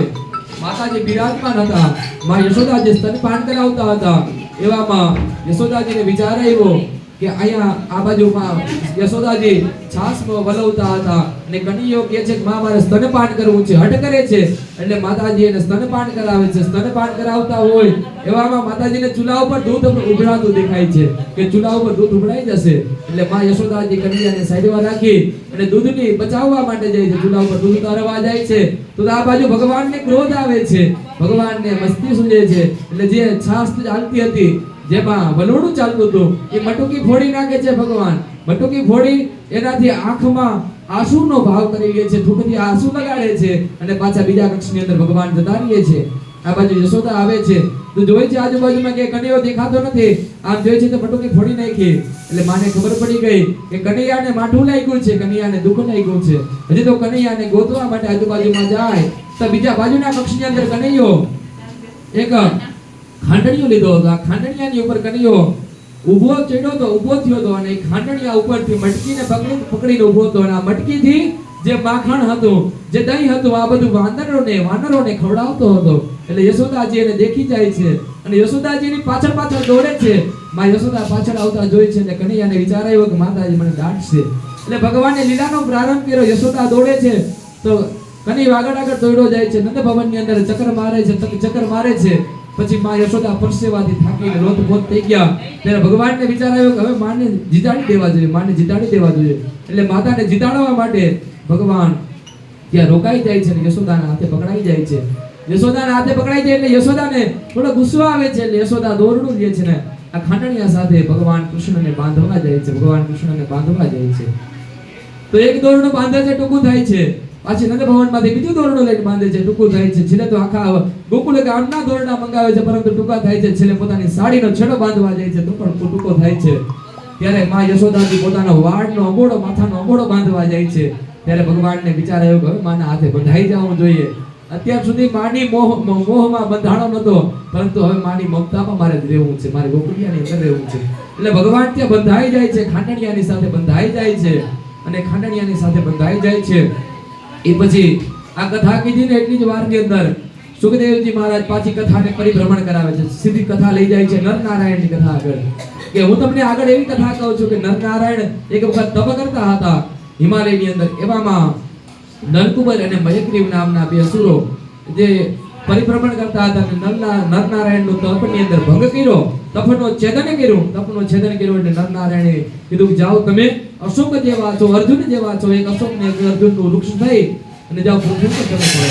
માતાજી બિરાજમાન હતા. માં યશોદાજી સ્તનપાન કરાવતા હતા. એવામાં યશોદાજીને વિચાર આવ્યો કે અહીંયા આ બાજુમાં યશોદાજી છાસમાં વલવતા હતા અને કનૈયો કહે છે કે માં મારે સ્તનપાન કરવું છે, હઠ કરે છે. એટલે માતાજી એને સ્તનપાન કરાવે છે. સ્તનપાન કરાવતા હોય એવામાં માતાજીને ચૂલા ઉપર દૂધ ઉભરાતું દેખાય છે કે ચૂલા ઉપર દૂધ ઉભરાઈ જશે. એટલે માં યશોદાજી કનૈયાને સાઈડમાં રાખી અને દૂધની બચાવવા માટે જાય છે. ચૂલા ઉપર દૂધ ઉતારવા જાય છે તો આ બાજુ ભગવાનને ક્રોધ આવે છે, ભગવાનને મસ્તી સૂજે છે. એટલે જે છાસ ચાલતી હતી, જેમાં વલોણું ચાલતું હતું, એ મટુકી ફોડી નાખે છે ભગવાન. મટુકી ફોડી એનાથી આંખમાં આંસુનો ભાવ કરી લે છે, થૂંકથી આંસુ લગાડે છે અને પાછા બીજા કક્ષની અંદર ભગવાન જતા રહે છે. આ બાજુ યશોદા આવે છે તો જોઈ છે આજુબાજુમાં કે કનૈયો દેખાતો નથી. આમ જોઈ છે તો મટુકી ફોડી નાખી. એટલે માને ખબર પડી ગઈ કે કનૈયાને માઠું લાગ્યું છે, કનૈયાને દુઃખ લાગ્યું છે. હજી તો કનૈયાને ગોતવા માટે આજુબાજુમાં જાય તો બીજા બાજુના કક્ષની અંદર કનૈયો એક ખાંડણીઓ લીધો હતો. આ ખાંડણીયાની ઉપર કનૈયો ઊભો ચડ્યો તો, ઊભો થયો હતો અને ખાંડણીયા ઉપરથી મટકીને પકડીને ઊભો હતો. અને આ મટકીથી જે માખણ હતું, જે દહીં હતું, આ બધું વાનરોને ખવડાવતો હતો. એટલે યશોદાજી એને દેખી જાય છે અને યશોદાજીની પાછળ દોડે છે. માં યશોદા પાછળ આવતા જોઈ છે અને કનૈયાને વિચાર આવ્યો કે માતાજી મને દાટશે. એટલે ભગવાને લીલાનો પ્રારંભ કર્યો. યશોદા દોડે છે તો કનૈયો આગળ દોડ્યો જાય છે. નંદ ભવનની અંદર ચક્કર મારે છે. પછી માં યશોદા પરસેવાથી થાકીને લોથપોથ થઈ ગયા. ત્યારે ભગવાનને વિચાર આવ્યો કે હવે માને જીતાડી દેવા જોઈએ. એટલે માતાને જીતાડવા માટે ભગવાન ત્યાં રોકાઈ જાય છે અને યશોદાના હાથે પકડાઈ જાય છે. યશોદાના હાથે પકડાઈ જાય એટલે યશોદાને થોડો ગુસ્સો આવે છે એટલે યશોદા દોરડું લે છે ને આ ખાંડણિયા સાથે ભગવાન કૃષ્ણને બાંધવા જાય છે. ભગવાન કૃષ્ણને બાંધવા જાય છે તો એક દોરડું બાંધે છે, ટૂંકું થાય છે. પાછી નંદ ભવનમાંથી બીજું દોરડું લઈને બાંધે છે, ટૂંકું થાય છે. છેલ્લે તો આખા ગોકુળ ગામના દોરડા મંગાવે છે પરંતુ ટૂંકા થાય છે. છેલ્લે પોતાની સાડીનો છેડો બાંધવા જાય છે તો પણ ટૂંકો થાય છે. ત્યારે માં યશોદાજી પોતાનો વાળનો અંગોડો, માથાનો અંગોડો બાંધવા જાય છે. ત્યારે ભગવાનને વિચાર આવ્યો કે હવે માના હાથે બંધાઈ જવું જોઈએ. અત્યાર સુધી માની મોહમાં બંધાણો નતો પરંતુ હવે માની મમતામાં મારે રહેવું છે, મારે ગોકુળિયાની અંદર રહેવું છે. એટલે ભગવાન ત્યાં બંધાઈ જાય છે, ખાંડણિયાની સાથે બંધાઈ જાય છે અને ખાંડણિયાની સાથે બંધાઈ જાય છે. એ પછી આ કથા કીધી ને એટલી જ વારની અંદર સુખદેવજી મહારાજ પાછી કથાને પરિભ્રમણ કરાવે છે. સીધી કથા લઈ જાય છે નરનારાયણની કથા આગળ, કે હું તમને આગળ એવી કથા કહું છું કે નરનારાયણ એક વખત તપ કરતા હતા હિમાલયની અંદર. એવામાં નરકુબર અને મયગ્રીવ નામના બે અસુરો જે પરિભ્રમણ કરતા હતા અને નરનારાયણનો તપની અંદર ભંગ કર્યો, તપનો છેદન કર્યું એટલે નરનારાયણે કીધું કે જાઓ તમે અશોક જેવા છો, અર્જુન જેવા છો, એક અશોક ને એક અર્જુનનું વૃક્ષ થઈ અને જાઓ પૃથ્વી પર તમે કરો.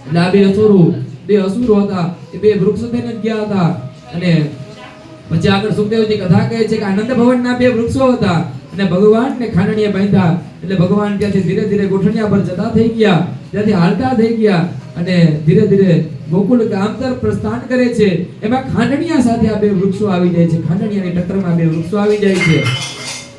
એટલે આ બે અસુરો હતા એ બે વૃક્ષ થઈને ગયા હતા. અને પછી આગળ સુખદેવજી કથા કહે છે કે આનંદ ભવનના બે વૃક્ષો હતા અને ભગવાનને ખાંડણીએ બાંધ્યા એટલે ભગવાન ત્યાંથી ધીરે ધીરે ગોઠણિયા પર જતા થઈ ગયા, ત્યાંથી હાલતા થઈ ગયા અને ધીરે ધીરે ગોકુળ ગામ તરફ પ્રસ્થાન કરે છે. એમાં ખાંડણીયા સાથે આ બે વૃક્ષો આવી જાય છે, ખાંડણીયાની ટક્કરમાં બે વૃક્ષો આવી જાય છે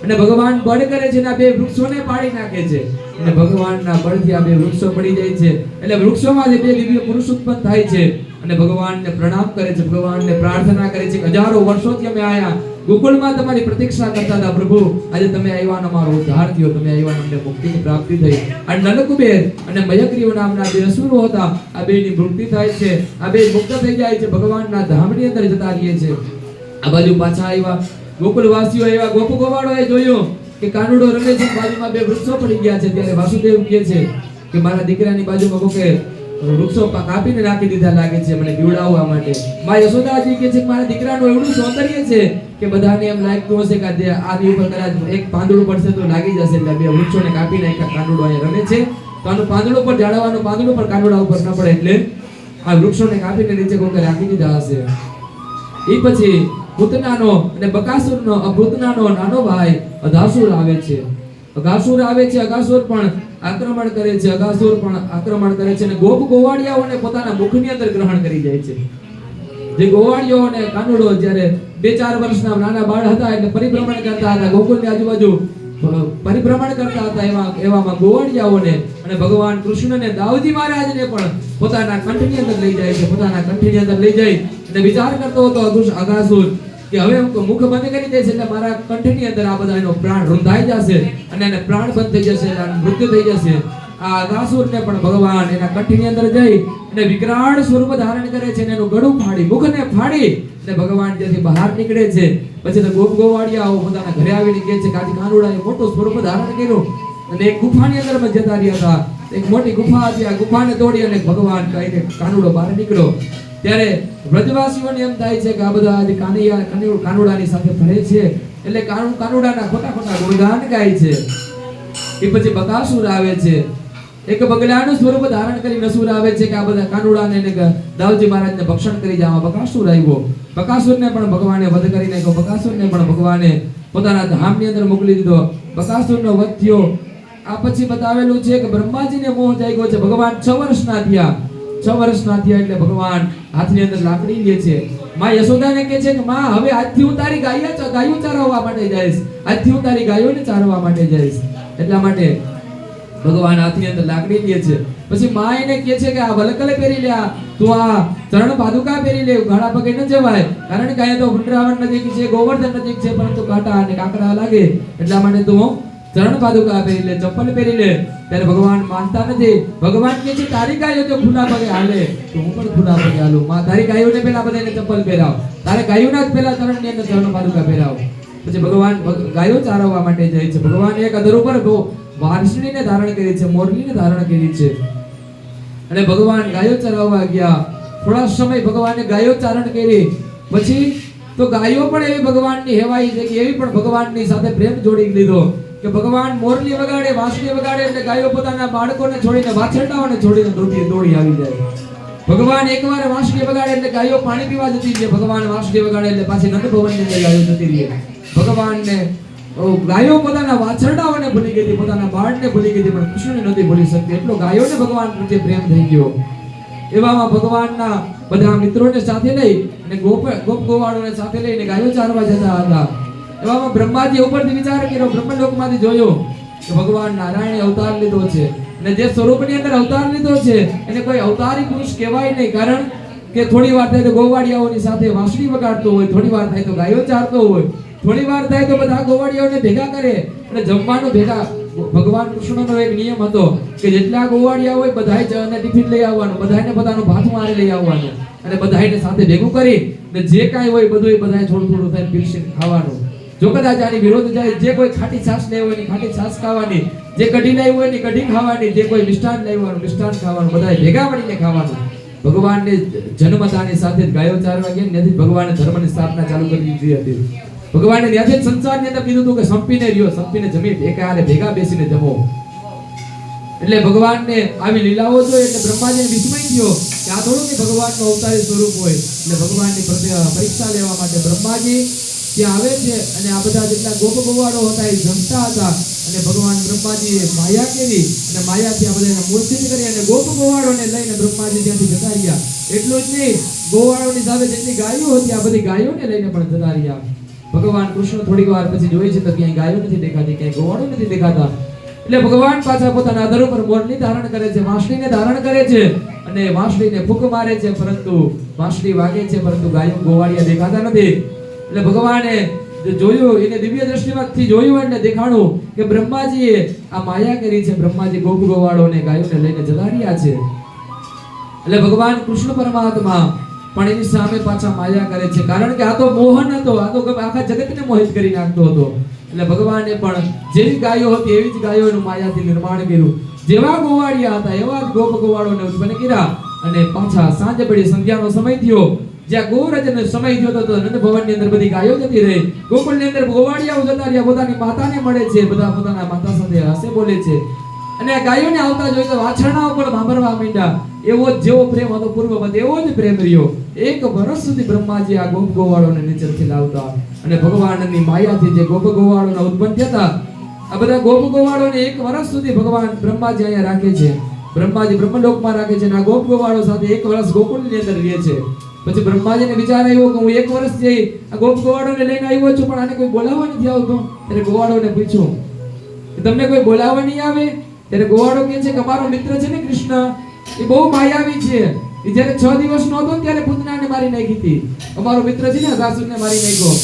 અને ભગવાન બળ કરે છે અને આ બે વૃક્ષોને પાડી નાખે છે અને ભગવાનના બળથી આ બે વૃક્ષો પડી જાય છે. એટલે વૃક્ષોમાંથી બે દિવ્ય પુરુષ ઉત્પન્ન થાય છે અને ભગવાનને પ્રણામ કરે છે, ભગવાનને પ્રાર્થના કરે છે કે હજારો વર્ષોથી અમે આયા ગોકુળમાં તમારી પ્રતીક્ષા કરતા હતા પ્રભુ, આજે તમે આવ્યા, અમારો ઉદ્ધાર થયો, તમે આવ્યા, અમને મુક્તિની પ્રાપ્તિ થઈ. આ નલકુબેર અને મયગ્રીવ નામના બે અસુરો હતા, આ બેની મૃત્યુ થાય છે, આ બે મુક્ત થઈ જાય છે, ભગવાનના ધામની અંદર જતા રહે છે. આ બાજુ પાછા આવ્યા ગોકુળવાસીઓ આવ્યા, ગોપુ ગોવાળોએ જોયું કે કાનુડો રમે છે, બાજુમાં બે વૃક્ષો પડી ગયા છે. ત્યારે વાસુદેવ કહે છે કે મારા દીકરાની બાજુમાં કોકે વૃક્ષો કાપીને નાખી દીધા લાગે છે મને બીવડાવવા માટે. માં યશોદાજી કહે છે કે મારા દીકરાનું એવડું સૌંદર્ય છે કે બધાને એમ લાગતું હશે કે આની ઉપર કદાચ એક પાંદડું પડશે તો લાગી જશે, એટલે બે વૃક્ષોને કાપી નાખ્યા. કાનુડો અહીંયા રમે છે તો આનું પાંદડું પર ઝાડવાનું પાંદડું પર કાનુડા ઉપર ન પડે એટલે આ વૃક્ષોને કાપીને નીચે કોકે રાખી દીધા હશે. એ પછી પૂતનાનો અને બકાસુરનો ભૂતનાનો નાનો ભાઈ અઘાસુર આવે છે. અઘાસુર પણ આક્રમણ કરે છે અને ગોપ ગોવાળિયાઓને પોતાના મુખની અંદર ગ્રહણ કરી જાય છે. જે ગોવાળિયો અને કાનુડો જ્યારે 2-4 વર્ષના નાના બાળ હતા એટલે પરિભ્રમણ કરતા હતા, ગોકુળની આજુબાજુ પરિભ્રમણ કરતા હતા, એવામાં ગોવાળિયાઓને અને ભગવાન કૃષ્ણને દાઉજી મહારાજને પણ પોતાના કંઠની અંદર લઈ જાય છે. પોતાના કંઠની અંદર લઈ જાય અને વિચાર કરતો હતો અઘાસુર કે હવે મુખ બંધ કરી દે છે એટલે મારા કંઠની અંદર આ બધા એનો પ્રાણ રૂંધાઈ જશે અને એને પ્રાણ બંધ થઈ જશે, મૃત્યુ થઈ જશે. આ અઘાસુરને પણ ભગવાન એના કંઠની અંદર જઈ અને વિકરાળ સ્વરૂપ ધારણ કરે છે અને એનું ગળું ફાડી, મુખને ફાડી અને ભગવાન ત્યાંથી બહાર નીકળે છે. પછી તો ગોપ ગોવાળિયાઓ પોતાના ઘરે આવીને કહે છે કે આજે કાનુડાએ મોટું સ્વરૂપ ધારણ કર્યું અને એક ગુફાની અંદર જતા રહ્યા હતા. એક મોટી ગુફા હતી, આ ગુફાને તોડી અને ભગવાન કહીને કાનુડો બહાર નીકળ્યો. ત્યારે વ્રજવાસીઓને એમ થાય છે કે આ બધા આજે કાનુડાની સાથે ફરે છે એટલે કાનુડાના ખોટા ગુણગાન ગાય છે. એ પછી બકાસુર આવે છે, એક બગલાનું સ્વરૂપ ધારણ કરી નસુર આવે છે કે આ બધા કાનુડાને દાઉજી મહારાજને ભક્ષણ કરી જવા બકાસુર આવ્યો. બકાસુરને પણ ભગવાને વધ કરી નાખ્યો, બકાસુરને પણ ભગવાને પોતાના ધામની અંદર મોકલી દીધો. બકાસુરનો વધ થયો. આ પછી બતાવેલું છે કે બ્રહ્માજીને મોહ જાગ્યો છે. ભગવાન 6 વર્ષના થયા એટલે ભગવાન હાથની અંદર લાકડી લે છે. માં યશોદાને કહે છે કે માં હવે આજથી હું તારી ગાયો ચારવા માટે જઈશ, આજથી હું તારી ગાયોને ચારવા માટે જઈશ. એટલા માટે ભગવાન હાથની અંદર લાકડી લે છે. પછી માં એને કહે છે કે આ વલકલ પહેરી લે, તું આ ચરણ પાદુકા પહેરી લે, ગાળા પગે ન જવાય કારણ કે અહીંયા તો વૃંદાવન નજીક છે, ગોવર્ધન નજીક છે પરંતુ કાંટા અને કાંકરા લાગે, એટલા માટે તું ચરણ પાદુકા પહેરી લે, ચપ્પલ પહેરી લે. ત્યારે ભગવાન માનતા નથી. ભગવાન કહે છે તારી ગાયો જો ખુલ્લા પગે હાલે તો હું પણ ખુલ્લા પગે હાલું. માં તારી ગાયોને પહેલા બધાને ચપ્પલ પહેરાવ, તારે ગાયોના જ પહેલા ચરણની અંદર ચરણ પાદુકા પહેરાવ. પછી ભગવાન ગાયો ચારવા માટે જાય છે. ભગવાન એક અધર ઉપર વાંસળીને ધારણ કરી છે, મોરલીને ધારણ કરી છે અને ભગવાન ગાયો ચરાવવા ગયા. થોડા સમય ભગવાને ગાયો ચારણ કરી. પછી તો ગાયો પણ એવી ભગવાનની હેવાઈ છે કે એવી પણ ભગવાનની સાથે પ્રેમ જોડી લીધો કે ભગવાન મોરલી વગાડે, વાંસળી વગાડે એટલે ગાયો પોતાના બાળકોને છોડીને, વાછરડાઓને છોડીને દોડી આવી જાય. ભગવાન એકવાર વાંસળી વગાડે એટલે ગાયો પાણી પીવા જતી રહે. ભગવાન વાંસળી વગાડે એટલે પાછી નંદ ભવનની અંદર ગાયો જતી રહે. ભગવાનને ગાયો પોતાના વાછરડાઓને ભૂલી ગઈ હતી, પોતાના બાળને ભૂલી ગઈ હતી, પણ કૃષ્ણને નહોતી ભૂલી શકતી. એટલો ગાયોને ભગવાન પ્રત્યે પ્રેમ થઈ ગયો. એવામાં ભગવાનના બધા મિત્રોને સાથે લઈ અને ગોપ ગોવાળોને સાથે લઈને ગાયો ચારવા જતા હતા. એવામાં બ્રહ્માજી ઉપરથી વિચાર કર્યો, બ્રહ્મલોકમાંથી જોયો કે ભગવાન નારાયણે અવતાર લીધો છે અને જે સ્વરૂપની અંદર અવતાર લીધો છે એને કોઈ અવતારી પુરુષ કહેવાય નહીં. કારણ કે થોડી વાર થાય તો ગોવાળિયાઓની સાથે વાંસળી વગાડતો હોય, થોડી વાર થાય તો ગાયો ચારતો હોય, થોડી વાર થાય તો બધા ગોવાળિયાઓને ભેગા કરે અને જમવાનું ભેગા. ભગવાન કૃષ્ણનો એક નિયમ હતો કે જેટલા ગોવાળિયા હોય બધાય અને ટિફિન લઈ આવવાનું, બધાયને પોતાનું ભાત મારી લઈ આવવાનું અને બધાયને સાથે ભેગું કરી અને જે કાંઈ હોય બધું બધાય થોડું થોડું થાય પીરસીને ખાવાનું. જો કદાચ આની વિરોધ જાય, જે કોઈ ખાટી છાશ લેવી હોય ની ખાટી છાશ ખાવાની, જે કઢી લાવી હોય ની કઢી ખાવાની, જે કોઈ મિષ્ટાન લાવ્યું હોય મિષ્ટાન ખાવાનું, બધાય ભેગા મળીને ખાવાનું. ભગવાનને જન્મતાની સાથે જ ગાયો ચારવા ગયા, ત્યાંથી ભગવાને ધર્મની સ્થાપના ચાલુ કરી દીધી હતી. ભગવાને ત્યાંથી જ સંસારની અંદર કીધું હતું કે સંપીને રહ્યો, સંપીને જમી ભેગા બેસીને જમો. એટલે ભગવાનને આવી લીલાઓ જોઈ એટલે બ્રહ્માજીને વિસ્મય થયો કે આ થોડું કે ભગવાનનું અવતારી સ્વરૂપ હોય. એટલે ભગવાનની પરીક્ષા લેવા માટે બ્રહ્માજી ત્યાં આવે છે અને આ બધા જેટલા ગોપ ગોવાળો હતા એ જમતા હતા અને ભગવાન બ્રહ્માજીએ માયા કરી અને માયાથી આ બધાને મૂર્છિત કરી અને ગોપ ગોવાળોને લઈને બ્રહ્માજી ત્યાંથી જતા રહ્યા. એટલું જ નહીં, ગોવાળોની સાથે જેટલી ગાયો હતી આ બધી ગાયોને લઈને પણ જતા રહ્યા. ભગવાન કૃષ્ણ થોડીક વાર પછી જોઈ છે તો ક્યાંય ગાયો નથી દેખાતી, ક્યાંય ગોવાળો નથી દેખાતા. એટલે ભગવાન પાછા પોતાના આધાર ઉપર મોરલી ધારણ કરે છે, વાંસળીને ધારણ કરે છે અને વાંસળીને ફૂંક મારે છે, પરંતુ વાંસળી વાગે છે પરંતુ ગાયો ગોવાળિયા દેખાતા નથી. એટલે ભગવાને જોયું, એને દિવ્ય દ્રષ્ટિથી જોયું એટલે દેખાણું કે બ્રહ્માજીએ આ માયા કરી છે. બ્રહ્માજી ગોપ ગોવાળોને ગાયોને લઈને જતા રહ્યા છે. એટલે ભગવાન કૃષ્ણ પરમાત્મા પણ એની સામે પાછા માયા કરે છે, કારણ કે આ તો મોહન હતો, આ તો આખા જગતને મોહિત કરી નાખતો હતો. એટલે ભગવાને પણ જેવી ગાયો હતી એવી જ ગાયોનું માયાથી નિર્માણ કર્યું. જેવા ગોવાળિયા હતા એવા જ ગોપ ગોવાળોને ઉત્પન્ન કર્યા અને પાછા સાંજે પડી સંધ્યાનો સમય થયો. જ્યાં ગોરજનો સમય થયો તો નંદ ભવનની અંદર બધી ગાયો જતી રહી, ગોકુળની અંદર ગોવાળિયાઓ જતા રહ્યા, પોતાની માતાને મળે છે, બધા પોતાના માતા સાથે હસે બોલે છે અને આ ગાયોને આવતા જોઈ તો વાછરડાઓ પણ ભાંભરવા માંડ્યા. એવો જેવો પ્રેમ હતો પૂર્વવત એવો જ પ્રેમ રહ્યો. 1 વર્ષ સુધી બ્રહ્માજી આ ગોપ ગોવાળોને નીચેથી લાવતા અને ભગવાનની માયાથી જે ગોપ ગોવાળોના ઉત્પન્ન થતા આ બધા ગોપ ગોવાળોને 1 વર્ષ સુધી ભગવાન બ્રહ્માજી અહીંયા રાખે છે. બ્રહ્માજી બ્રહ્મલોકમાં રાખે છે અને આ ગોપ ગોવાળો સાથે 1 વર્ષ ગોકુળની અંદર રહે છે. પછી બ્રહ્માજીને વિચાર આવ્યો કે હું 1 વર્ષ જઈ આ ગોપ ગોવાળોને લઈને આવ્યો છું પણ આને કોઈ બોલાવવા નથી આવતો. ત્યારે ગોવાળોને પૂછ્યું કે તમને કોઈ બોલાવવા નહીં આવે? ત્યારે ગોવાળો કહે છે કે અમારો મિત્ર છે ને કૃષ્ણ, એ બહુ માયાવી છે. એ જ્યારે 6 દિવસનો હતો ત્યારે પૂતનાને મારી નાખી હતી. અમારો મિત્ર છે ને અઘાસુરને મારી નાખ્યો,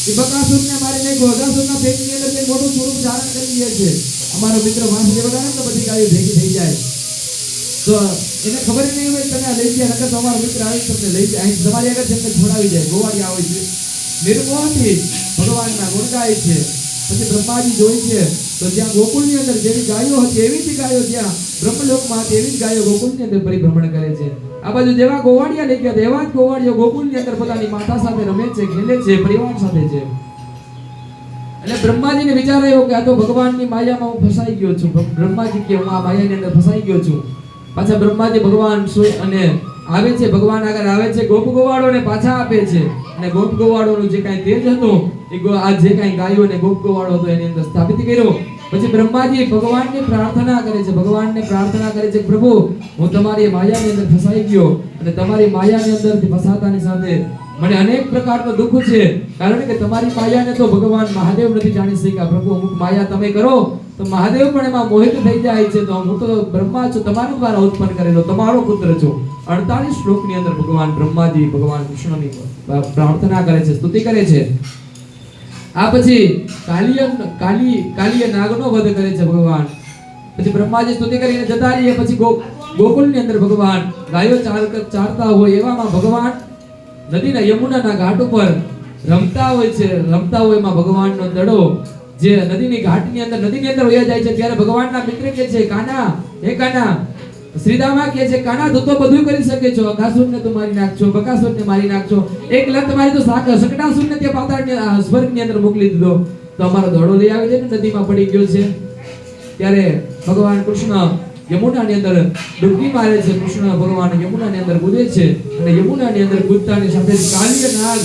એ બકાસુરને મારી નાખ્યો. અઘાસુરના પેટની અંદર તે મોટું સ્વરૂપ ધારણ કરી લે છે. અમારો મિત્ર વાંસળી વગાડે તો બધી ગાયો ભેગી થઈ જાય. તો એને ખબર નહીં હોય તમે લઈ ગયા, નકર તો અમારો મિત્ર આવી તમને લઈ જાય, અહીં તમારી આગળ તમને છોડાવી જાય. ગોવાળિયા હોય છે નિર્મોહથી ભગવાનના ગુણ ગાય છે. પછી બ્રહ્માજી જોઈ છે તો જ્યાં ગોકુળની અંદર જેવી ગાયો હતી એવી જ ગાયો ત્યાં બ્રહ્મલોકમાં હતી એવી જ ગાયો ગોકુળની અંદર પરિભ્રમણ કરે છે. આ બાજુ જેવા ગોવાળિયા લઈ ગયા એવા જ ગોવાળિયો ગોકુળની અંદર પોતાની માતા સાથે રમે છે, ખેલે છે, પરિવાર સાથે છે. એટલે બ્રહ્માજીને વિચાર આવ્યો કે આ તો ભગવાનની માયામાં હું ફસાઈ ગયો છું. બ્રહ્માજી કે હું આ માયાની અંદર ફસાઈ ગયો છું. પાછા બ્રહ્માજી ભગવાન અને આવે છે, ભગવાન આગળ આવે છે, ગોપ ગોવાળોને પાછા આપે છે અને ગોપ ગોવાળોનું જે કાંઈ તેજ હતું એ આ જે કાંઈ ગાયો અને ગોપ ગોવાળો હતો એની અંદર સ્થાપિત કર્યો. પછી બ્રહ્માજી ભગવાનને પ્રાર્થના કરે છે, ભગવાનને પ્રાર્થના કરે છે પ્રભુ હું તમારી માયાની અંદર ફસાઈ ગયો અને તમારી માયાની અંદરથી ફસાતાની સાથે મને અનેક પ્રકારનો દુઃખ છે, કારણ કે તમારી માયાને તો ભગવાન મહાદેવ નથી જાણી શક્યા. પ્રભુ અમુક માયા તમે કરો તો મહાદેવ પણ એમાં મોહિત થઈ જાય છે. તો હું તો બ્રહ્મા છું, તમારા દ્વારા ઉત્પન્ન કરેલો તમારો પુત્ર છું. 48 શ્લોકની અંદર ભગવાન બ્રહ્માજી ભગવાન કૃષ્ણની પ્રાર્થના કરે છે, સ્તુતિ કરે છે. આ પછી કાલિય નાગનો વધ કરે છે ભગવાન. પછી બ્રહ્માજી સ્તુતિ કરીને જતા રહીએ. પછી ગોકુળની અંદર ભગવાન ગાયો ચારતા હોય એવામાં ભગવાન નદીના યમુનાના ઘાટ ઉપર રમતા હોય છે. રમતા હોય એમાં ભગવાનનો દડો જે નદીની ઘાટની અંદર નદીની અંદર વયા જાય છે. ત્યારે ભગવાનના મિત્ર કહે છે કાના, હે કાના, શ્રીદામા કહે છે કાના તું તો બધું કરી શકે છો, અઘાસુરને તું મારી નાખજો, બકાસુરને મારી નાખજો, એક લત મારી તો સકટાસુરને તે પાતાળની સ્વર્ગની અંદર મોકલી દીધો. તો અમારો દડો લઈ આવી જાય ને નદીમાં પડી ગયો છે. ત્યારે ભગવાન કૃષ્ણ યમુનાની અંદર ડૂબકી મારે છે. કૃષ્ણ ભગવાન યમુનાની અંદર કૂદે છે અને યમુનાની અંદર કૂદતાની સાથે કાલિય નાગ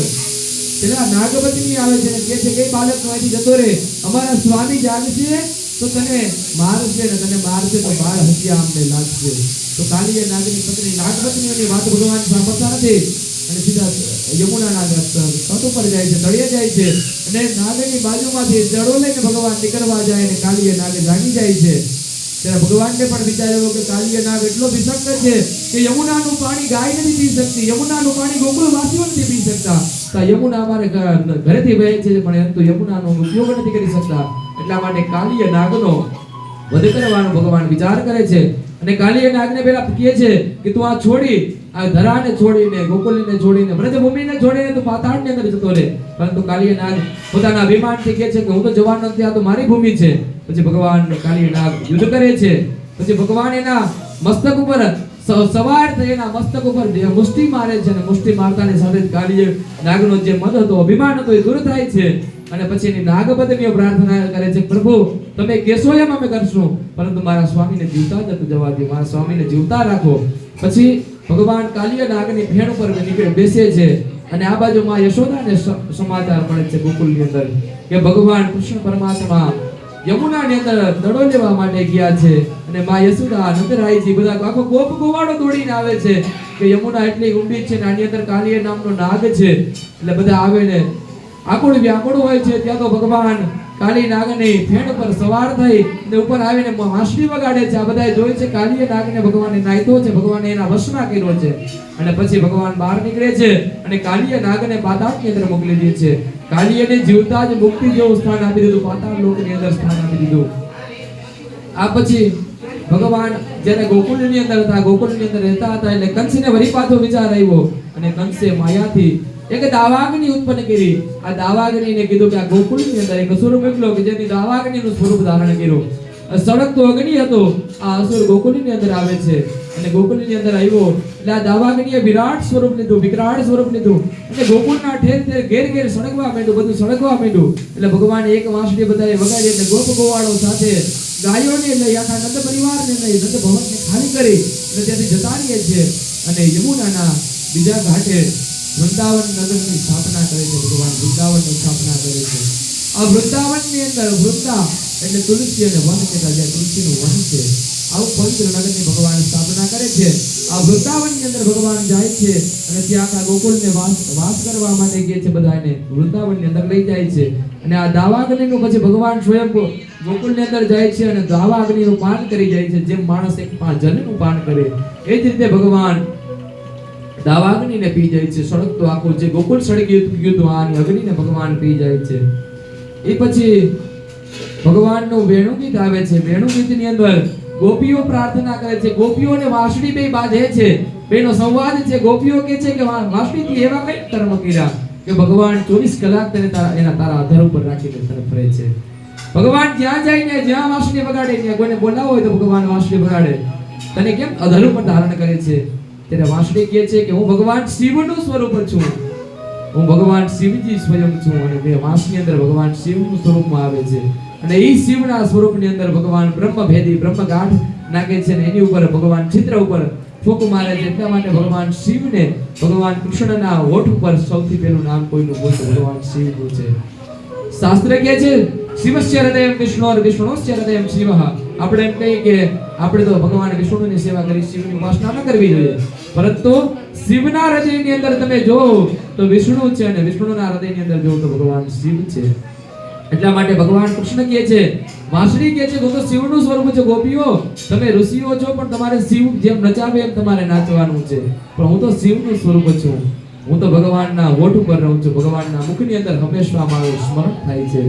પેલા નાગપત્ની આવે છે અને કહે છે કે બાળક અહીંથી જતો રહે, અમારા સ્વામી જાગશે તો તને મારશે ને તને મારશે તો બાળ હત્યા અમને લાગશે. તો કાલિય નાગની પત્ની નાગપત્નીઓની વાત ભગવાન સાંભળતા નથી અને સીધા યમુનાના તટ ઉપર જાય છે, તળિયે જાય છે અને નાગની બાજુમાંથી દડો લઈને ભગવાન નીકળવા જાય અને કાલિય નાગ જાગી જાય છે. ત્યારે ભગવાનને પણ વિચાર્યો કે કાલિય નાગ એટલો વિષક્ત છે કે યમુનાનું પાણી ગાય નથી પી શકતી, યમુનાનું પાણી ગોકુળ વાસીઓ નથી પી શકતા. તો યમુના અમારે ઘરેથી વહે છે પણ પરંતુ યમુનાનો ઉપયોગ નથી કરી શકતા. એટલા માટે કાલિય નાગનો વધ કરવાનો ભગવાન વિચાર કરે છે અને કાલિય નાગને પેલા કહે છે કે તું આ છોડી આ ધરાને છોડીને ગોકુલને છોડીને બ્રજભૂમિને છોડીને તું પાતાળની અંદર જતો રહે. પરંતુ કાલિય નાગ પોતાના અભિમાનથી કહે છે કે હું તો જવાનો નથી, આ તો મારી ભૂમિ છે. પછી ભગવાન કાલિય નાગ યુદ્ધ કરે છે. પછી ભગવાન એના મસ્તક ઉપર સવાર થઈ એના મસ્તક ઉપર મુષ્ટિ મારે છે અને મુષ્ટિ મારતાની સાથે જ કાલિય નાગનો જે મદ હતો, અભિમાન હતો એ દૂર થાય છે. અને પછી એની નાગપત્નીઓ પ્રાર્થના કરે છે, પ્રભુ તમે કહેશો એમ અમે કરશું, પરંતુ મારા સ્વામીને જીવતા જતું જવા દો, મારા સ્વામીને જીવતા રાખો. પછી ભગવાન કાલિય નાગની ફેણ ઉપર નીકળી બેસે છે અને આ બાજુ માં યશોદાને સમાચાર મળે છે ગોકુલની અંદર કે ભગવાન કૃષ્ણ પરમાત્મા યમુનાની અંદર દડો લેવા માટે ગયા છે અને માં યશોદા નંદરાયજી બધા આખો ગોપ ગોવાળો દોડીને આવે છે કે યમુના એટલી ઊંડી છે ને આની અંદર કાલિય નામનો નાગ છે. એટલે બધા આવે ને આકુળ વ્યાકુળ હોય છે. ત્યાં તો ભગવાન કાલી નાગની ફેણ પર સવાર થઈ ને ઉપર આવીને વાંસળી વગાડે છે. આ બધાએ જોઈ છે કાલિય નાગને ભગવાને નાયતો છે, ભગવાને એના વશમાં કર્યો છે. અને પછી ભગવાન બહાર નીકળે છે અને કાલિય નાગને પાતાળની અંદર મોકલી દે છે. કાલિયને જીવતા જ મુક્તિ જેવું સ્થાન આપી દીધું, પાતાળ લોકની અંદર સ્થાન આપી દીધું. આ પછી ભગવાન જ્યારે ગોકુળની અંદર હતા, ગોકુળની અંદર રહેતા હતા એટલે કંસને વળી પાછો વિચાર આવ્યો અને કંસે માયાથી એક દાવાગ્નિ ઉત્પન્ન કરી. આ દાવાગ્નિને કીધું કે આ ગોકુળની અંદર એક અસુર મોકલો કે જેની દાવાગ્નિનું સ્વરૂપ ધારણ કર્યું. સળગતો અગ્નિ હતો. આ અસુર ગોકુળની અંદર આવે છે અને ગોકુળની અંદર આવ્યો એટલે આ દાવાગ્નિએ વિરાટ સ્વરૂપ લીધું, વિકરાળ સ્વરૂપ લીધું અને ગોકુળના ઠેર ઠેર ઘેર ઘેર સળગવા માંડ્યું, બધું સળગવા માંડ્યું. એટલે ભગવાન એક વાંસળી બધાએ વગાડી એટલે ગોપ ગોવાળો સાથે ગાયોને લઈ આખા નંદ પરિવારને લઈ નંદ ભવનને ખાલી કરી અને ત્યાંથી જતા રહીએ છે અને યમુનાના બીજા ઘાટે વૃંદાવન નગરની સ્થાપના કરે છે. ભગવાન વૃંદાવનની સ્થાપના કરે છે. આ વૃંદાવનની અંદર વૃંદા એટલે તુલસી અને વન કહેતા, જ્યાં તુલસીનું વન છે, આવું પવિત્ર નગરની ભગવાન સ્થાપના કરે છે. આ વૃંદાવનની અંદર ભગવાન જાય છે અને ત્યાં આખા ગોકુળને વાસ કરવા માટે કહે છે, બધાને વૃંદાવનની અંદર લઈ જાય છે. અને આ દાવાગ્નિનું પછી ભગવાન સ્વયં ગોકુળની અંદર જાય છે અને દાવાગ્નિનું પાન કરી જાય છે. જેમ માણસ એક જલનું પાન કરે એ જ રીતે ભગવાન દાવાગ્નિને પી જાય છે. સળગતો આખું જે ગોકુળ સળગી ગયું હતું આની અગ્નિને ભગવાન પી જાય છે. એ પછી ભગવાનનું વેણુગીત આવે છે. વેણુગીતની અંદર ગોપીઓ પ્રાર્થના કરે છે. ગોપીઓને વાંસળી બે બાંધે છે, બેનો સંવાદ છે. ગોપીઓ કહે છે કે વાંસળીથી એવા કઈ કર્મ કર્યા કે ભગવાન 24 કલાક તને તારા આધાર ઉપર રાખીને તને ફરે છે. ભગવાન જ્યાં જાય ને જ્યાં વાંસળી વગાડે ત્યાં કોઈને બોલાવો હોય તો ભગવાન વાંસળી વગાડે. તને કેમ આધાર ઉપર ધારણ કરે છે? ત્યારે વાંસળી કહે છે કે હું ભગવાન શિવનું સ્વરૂપ છું, હું ભગવાન શિવજી સ્વયં છું. અને બે વાંસની અંદર ભગવાન શિવનું સ્વરૂપમાં આવે છે અને એ શિવના સ્વરૂપની અંદર ભગવાન બ્રહ્મભેદી બ્રહ્મગાંઠ નાખે છે અને એની ઉપર ભગવાન ચિત્ર ઉપર ફૂંક મારે છે. એટલા માટે ભગવાન શિવને ભગવાન કૃષ્ણના હોઠ ઉપર સૌથી પહેલું નામ કોઈનું બોલતું ભગવાન શિવનું છે. શાસ્ત્ર કહે છે શિવસ્ય હૃદયમ વિષ્ણુર વિષ્ણુસ્ય હૃદયમ શિવઃ. આપણે એમ કહીએ કે આપણે તો ભગવાન વિષ્ણુની સેવા કરી, શિવની ઉપાસના ન કરવી જોઈએ, પરંતુ શિવના હૃદયની અંદર તમે જો તો વિષ્ણુ છે અને વિષ્ણુના હૃદયની અંદર જો તો ભગવાન શિવ છે. એટલા માટે ભગવાન કૃષ્ણ કહે છે, વાંસળી કહે છે હું તો શિવનું સ્વરૂપ છે. ગોપીઓ તમે ઋષિઓ છો પણ તમારે શિવ જેમ નચાવે એમ તમારે નાચવાનું છે, પણ હું તો શિવનું સ્વરૂપ છું. હું તો ભગવાનના હોઠ ઉપર રહું છું, ભગવાનના મુખની અંદર હંમેશા મારું સ્મરણ થાય છે.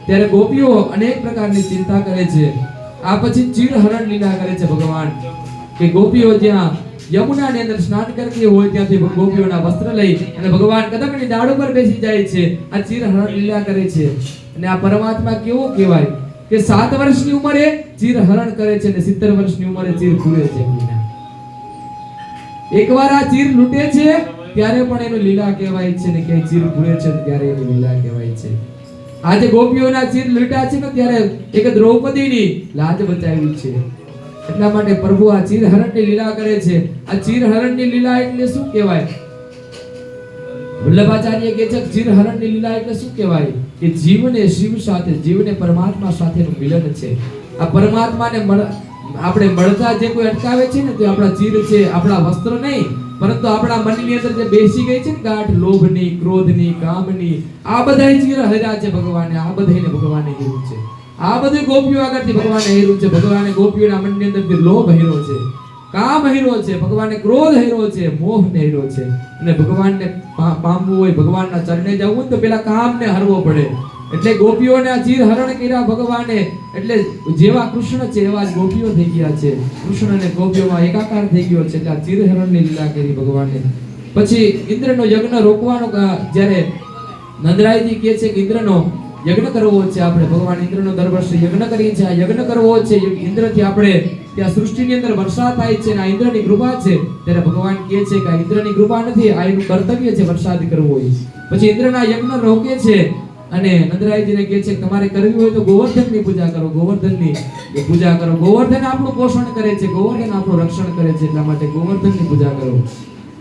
ત્યારે ગોપીઓ અનેક પ્રકારની ચિંતા કરે છે. આ પછી ચીરહરણ લીલા કરે છે ભગવાન કે ગોપીઓ જ્યાં યમુનાની અંદર સ્નાન કરતી હોય ત્યાંથી ગોપીઓના વસ્ત્ર લઈ અને ભગવાન કદમની ડાળ ઉપર બેસી જાય છે. આ ચીરહરણ લીલા કરે છે. અને આ પરમાત્મા કેવો કહેવાય કે 7 વર્ષની ઉંમરે ચીરહરણ કરે છે અને 70 વર્ષની ઉંમરે ચીર પૂરે છે. એકવાર આ ચીર લૂંટે છે ત્યારે પણ એનું લીલા કહેવાય છે ને કે ચીર પૂરે છે ત્યારે એની લીલા કહેવાય છે. આજે ગોપીઓના ચીર લૂંટ્યા છે ને ત્યારે એક દ્રૌપદીની લાજ બચાવી છે. એટલા માટે પ્રભુ આ ચીરહરણની લીલા કરે છે. આ ચીરહરણની લીલા એટલે શું કહેવાય? વલ્લભાચાર્ય કહે છે ચીરહરણની લીલા એટલે શું કહેવાય? કે જીવને શિવ સાથે, જીવને પરમાત્મા સાથેનું મિલન છે. આ પરમાત્માને આપણે મળતા જે કોઈ અટકાવે છે ને તો આપણા ચીર છે, આપણા વસ્ત્ર નહીં, પરંતુ આપણા મનની અંદર જે બેસી ગઈ છે ને ગાંઠ લોભની, ક્રોધની, કામની, આ બધાય ચીર હર્યા છે ભગવાને. આ બધાને ભગવાને કીધું છે. આ બધું ગોપીઓ આગળથી ભગવાને હેર્યું છે. ભગવાને ગોપીઓના મનની અંદરથી લોભ હેર્યો છે, કામ હેર્યો છે, ભગવાને ક્રોધ હેર્યો છે, મોહ હેર્યો છે. અને ભગવાનને પામવું હોય, ભગવાનના ચરણે જવું હોય તો પેલા કામને હરવો પડે. એટલે ગોપીઓને આ ચીર હરણ કર્યા ભગવાને. એટલે જેવા કૃષ્ણ છે એવા જ ગોપીઓ થઈ ગયા છે. કૃષ્ણ અને ગોપીઓમાં એકાકાર થઈ ગયો છે. એટલે આ ચીર હરણની લીલા કરી ભગવાને. પછી ઇન્દ્રનો યજ્ઞ રોકવાનો જ્યારે નંદરાયજી કહે છે કે ઇન્દ્રનો યજ્ઞ કરવો છે આપણે, ભગવાન ઇન્દ્રનો દર વર્ષે યજ્ઞ કરીએ છીએ. આ યજ્ઞ કરવો છે ઇન્દ્રથી આપણે ત્યાં સૃષ્ટિની અંદર વરસાદ થાય છે અને આ ઇન્દ્રની કૃપા છે. ત્યારે ભગવાન કહે છે કે આ ઇન્દ્રની કૃપા નથી, આ એનું કર્તવ્ય છે વરસાદ કરવો હોય. પછી ઇન્દ્રના યજ્ઞ રોકે છે અને નંદરાયજીને કહે છે કે તમારે કરવી હોય તો ગોવર્ધનની પૂજા કરો, ગોવર્ધનની પૂજા કરો. ગોવર્ધન આપણું પોષણ કરે છે, ગોવર્ધન આપણું રક્ષણ કરે છે, એટલા માટે ગોવર્ધનની પૂજા કરો.